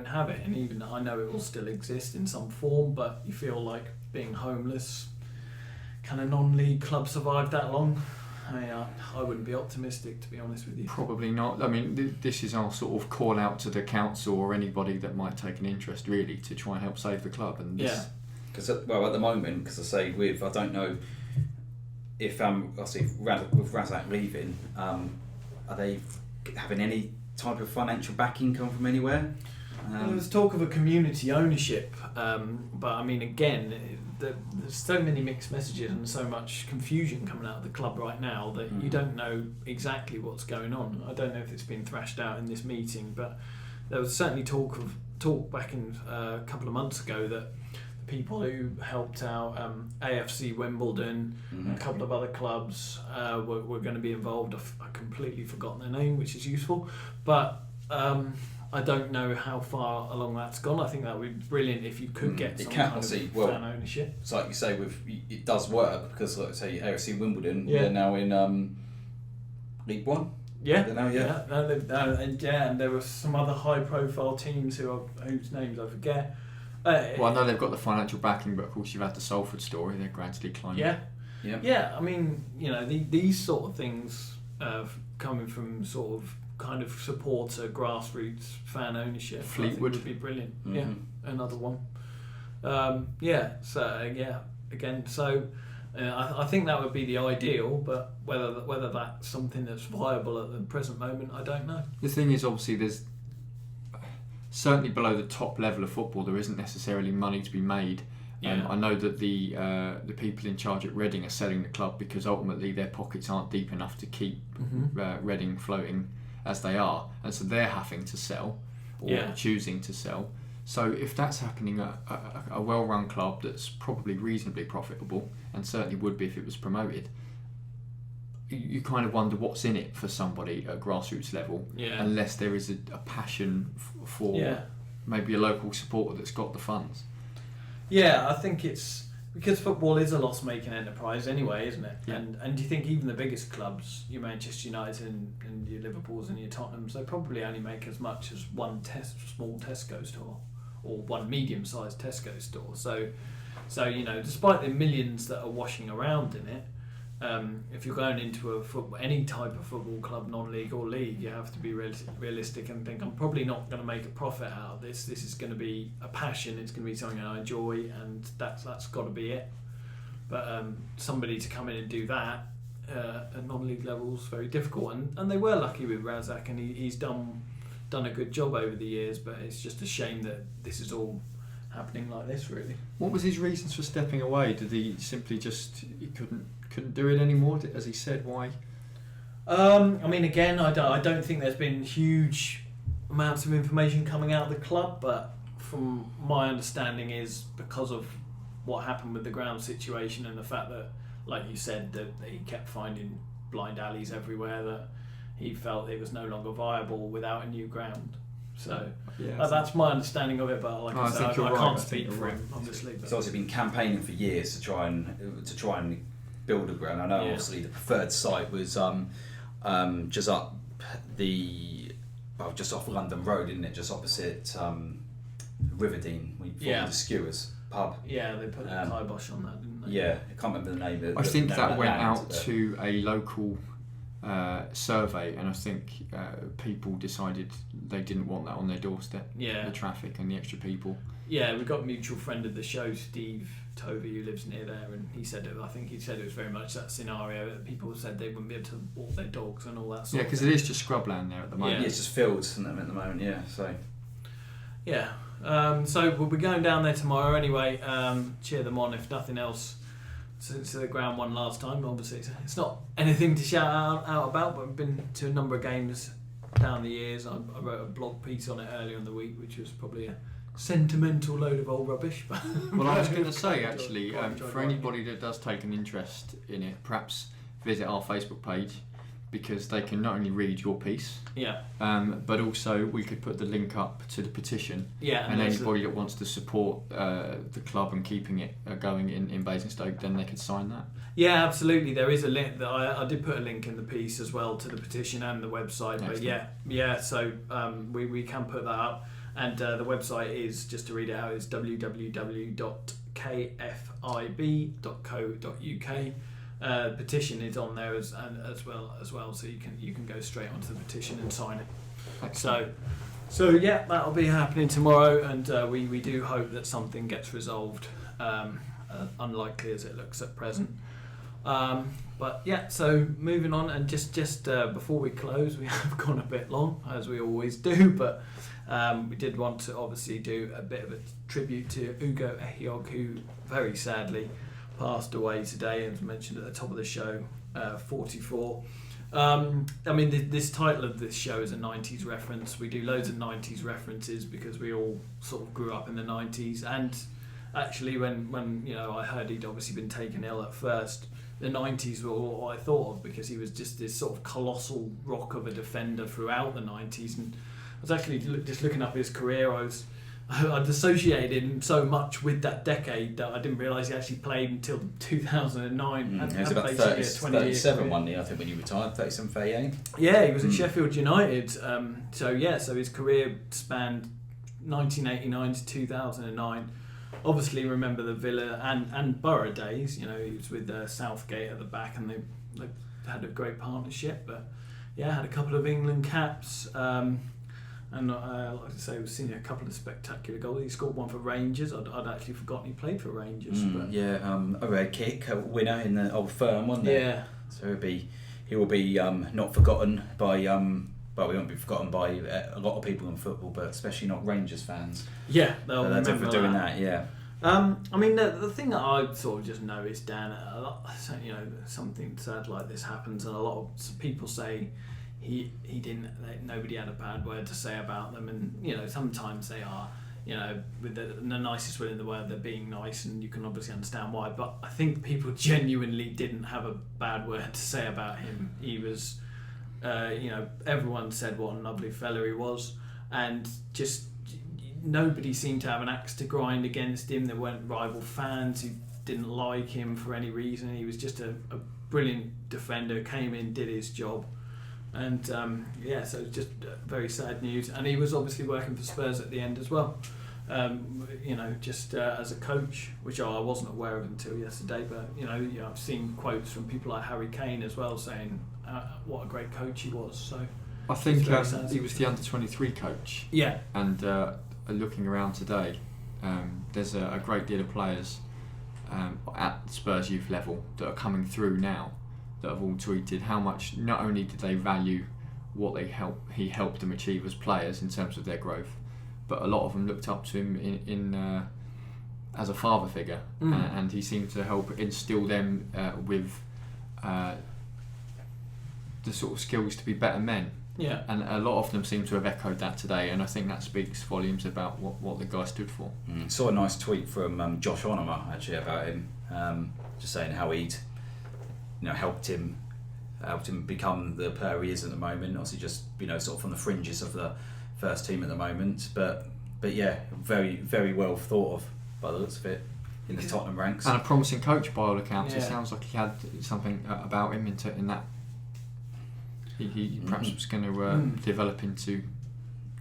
have it. And even I know it will still exist in some form, but you feel like being homeless. Can a non-league club survive that long? I wouldn't be optimistic, to be honest with you. Probably not. I mean, this is our sort of call out to the council or anybody that might take an interest, really, to try and help save the club. And because at the moment, because I say I don't know if obviously with Razak leaving, are they having any type of financial backing come from anywhere? There's talk of a community ownership, but I mean, again, there's so many mixed messages and so much confusion coming out of the club right now that you don't know exactly what's going on. I don't know if it's been thrashed out in this meeting, but there was certainly talk back in a couple of months ago that the people who helped out AFC Wimbledon, a couple of other clubs were going to be involved. I've completely forgotten their name, which is useful, but I don't know how far along that's gone. I think that would be brilliant if you could get some kind of fan ownership. It's like you say, it does work because, like say, AFC Wimbledon, they're now in League One. Yeah, and there were some other high-profile teams whose names I forget. Well, I know they've got the financial backing, but of course you've had the Salford story. They're gradually climbing. Yeah. I mean, these sort of things coming from sort of kind of supporter, grassroots fan ownership. Fleetwood I think would be brilliant. Yeah, another one. I think that would be the ideal, but whether that's something that's viable at the present moment, I don't know. The thing is, obviously, there's certainly below the top level of football, there isn't necessarily money to be made. I know that the people in charge at Reading are selling the club because ultimately their pockets aren't deep enough to keep Reading floating as they are, and so they're having to sell or choosing to sell. So if that's happening at a well-run club that's probably reasonably profitable, and certainly would be if it was promoted, you kind of wonder what's in it for somebody at grassroots level, unless there is a passion for maybe a local supporter that's got the funds. Yeah, I think it's because football is a loss-making enterprise anyway, isn't it? Yeah. And do you think even the biggest clubs, your Manchester United and your Liverpools and your Tottenhams, they probably only make as much as one small Tesco store or one medium-sized Tesco store. So despite the millions that are washing around in it, if you're going into any type of football club, non-league or league, you have to be realistic and think, I'm probably not going to make a profit out of this. This is going to be a passion. It's going to be something I enjoy, and that's got to be it. But somebody to come in and do that at non-league level is very difficult. And they were lucky with Razak, and he's done a good job over the years. But it's just a shame that this is all happening like this, really. What was his reasons for stepping away? Did he simply he couldn't do it anymore? As he said, why? I mean, again, I don't think there's been huge amounts of information coming out of the club, but from my understanding is because of what happened with the ground situation and the fact that, like you said, that he kept finding blind alleys everywhere, that he felt it was no longer viable without a new ground. So that's my understanding of it, but I can't speak for him, obviously. He's obviously been campaigning for years to try and build a ground. I know obviously the preferred site was just off London Road, isn't it? Just opposite Riverdene, the Skewers pub. Yeah, they put a kibosh on that, didn't they? Yeah, I can't remember the name. I think that went out to a local survey, and I think people decided they didn't want that on their doorstep. Yeah, the traffic and the extra people. Yeah, we've got a mutual friend of the show, Steve Tovey, who lives near there, and he said it was very much that scenario that people said they wouldn't be able to walk their dogs and all that sort of thing. Yeah, because it is just scrubland there at the moment. Yeah, it's just fields at the moment, so. Yeah, so we'll be going down there tomorrow anyway, cheer them on if nothing else, since the ground won last time. Obviously it's not anything to shout out about, but we've been to a number of games down the years. I wrote a blog piece on it earlier in the week, which was probably a sentimental load of old rubbish. But well, I was going to say actually, for anybody that does take an interest in it, perhaps visit our Facebook page, because they can not only read your piece, but also we could put the link up to the petition, and anybody that wants to support the club and keeping it going in Basingstoke, then they could sign that. Yeah, absolutely. There is a link that I did put a link in the piece as well to the petition and the website. Excellent. But so we can put that up, and the website is, just to read it out, is www.kfib.co.uk. Petition is on there as well, so you can go straight onto the petition and sign it. Excellent. So yeah, that'll be happening tomorrow, and we do hope that something gets resolved, unlikely as it looks at present. But yeah, so moving on, and just before we close, we have gone a bit long, as we always do, but we did want to obviously do a bit of a tribute to Ugo Ehiogu, who very sadly passed away today, as mentioned at the top of the show, 44. I mean, this title of this show is a 90s reference. We do loads of 90s references because we all sort of grew up in the 90s, and actually when you know, I heard he'd obviously been taken ill at first, the 90s were all I thought of, because he was just this sort of colossal rock of a defender throughout the 90s. And I was actually just looking up his career. I'd associated him so much with that decade that I didn't realise he actually played until 2009. He was about 37 one year, I think, when he retired, 37, 38. Yeah, he was at Sheffield United. So his career spanned 1989 to 2009. Obviously, remember the Villa and Borough days. You know, he was with Southgate at the back, and they had a great partnership. But yeah, had a couple of England caps. And like I say, we've seen a couple of spectacular goals. He scored one for Rangers. I'd actually forgotten he played for Rangers. But a red kick, a winner in the Old Firm, wasn't it? Yeah. So he will be not forgotten by well, we won't be forgotten by a lot of people in football, but especially not Rangers fans. Yeah, they'll remember for doing that. Yeah. I mean, the thing that I sort of just noticed, Dan, a lot, you know, something sad like this happens, and a lot of people say he didn't. Nobody had a bad word to say about them, and you know, sometimes they are, you know, with the nicest will in the world, they're being nice, and you can obviously understand why. But I think people genuinely didn't have a bad word to say about him. He was, you know, everyone said what a lovely fella he was, and just nobody seemed to have an axe to grind against him. There weren't rival fans who didn't like him for any reason. He was just a brilliant defender, came in, did his job. And so it's just very sad news. And he was obviously working for Spurs at the end as well. You know, just as a coach, which I wasn't aware of until yesterday. But you know, I've seen quotes from people like Harry Kane as well saying what a great coach he was. So I think he was the under-23 coach. Yeah. And looking around today, there's a great deal of players at Spurs youth level that are coming through now that have all tweeted how much not only did they value what he helped them achieve as players in terms of their growth, but a lot of them looked up to him in as a father figure, and he seemed to help instill them with the sort of skills to be better men. Yeah. And a lot of them seem to have echoed that today, and I think that speaks volumes about what the guy stood for. Saw a nice tweet from Josh Onoma actually about him, just saying how he'd, you know, helped him become the player he is at the moment. Obviously, just, you know, sort of from the fringes of the first team at the moment, but yeah, very, very well thought of by the looks of it in the Tottenham ranks, and a promising coach by all accounts. It sounds like he had something about him in that. He perhaps was going to develop into,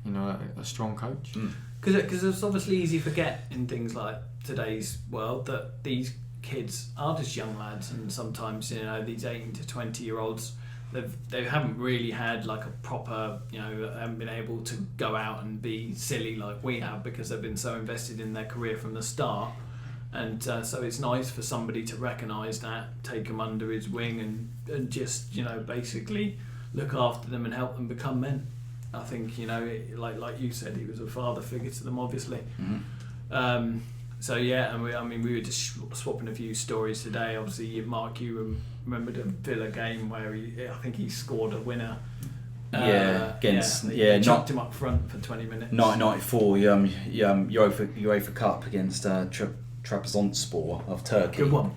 you know, a strong coach. Because it's obviously easy to forget in things like today's world that these kids are just young lads, and sometimes, you know, these 18 to 20-year-olds, they haven't really had like a proper, you know, haven't been able to go out and be silly like we have, because they've been so invested in their career from the start. And so it's nice for somebody to recognise that, take them under his wing, and just, you know, basically look after them and help them become men. I think, you know, like you said, he was a father figure to them, obviously. So yeah, and we were just swapping a few stories today. Obviously, Mark, you remembered a Villa game where I think he scored a winner. He chucked him up front for 20 minutes. 1994, UEFA Cup against Trabzonspor of Turkey. Good one.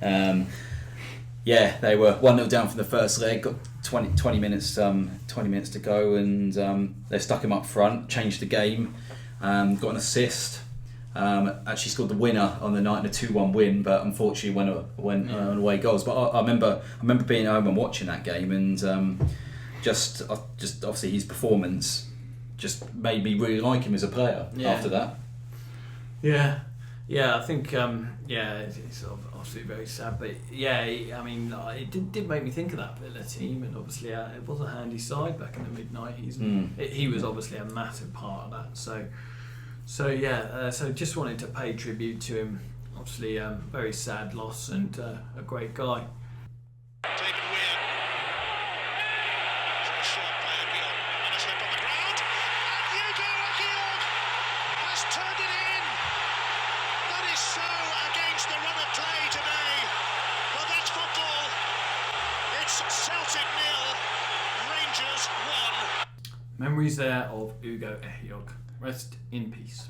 They were 1-0 down from the first leg, got 20 minutes to go, and they stuck him up front, changed the game, got an assist, actually scored the winner on the night in a 2-1 win, but unfortunately went away goals. But I remember being home and watching that game, and just obviously his performance just made me really like him as a player after that. Yeah, I think it's obviously very sad, but it did make me think of that Villa team, and obviously it was a handy side back in the mid-90s. He was obviously a massive part of that. So just wanted to pay tribute to him. Obviously, very sad loss, and a great guy. Memories there of Ugo Ehiogu. Rest in peace.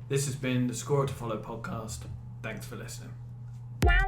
This has been the Scorer to Follow podcast. Thanks for listening. Wow.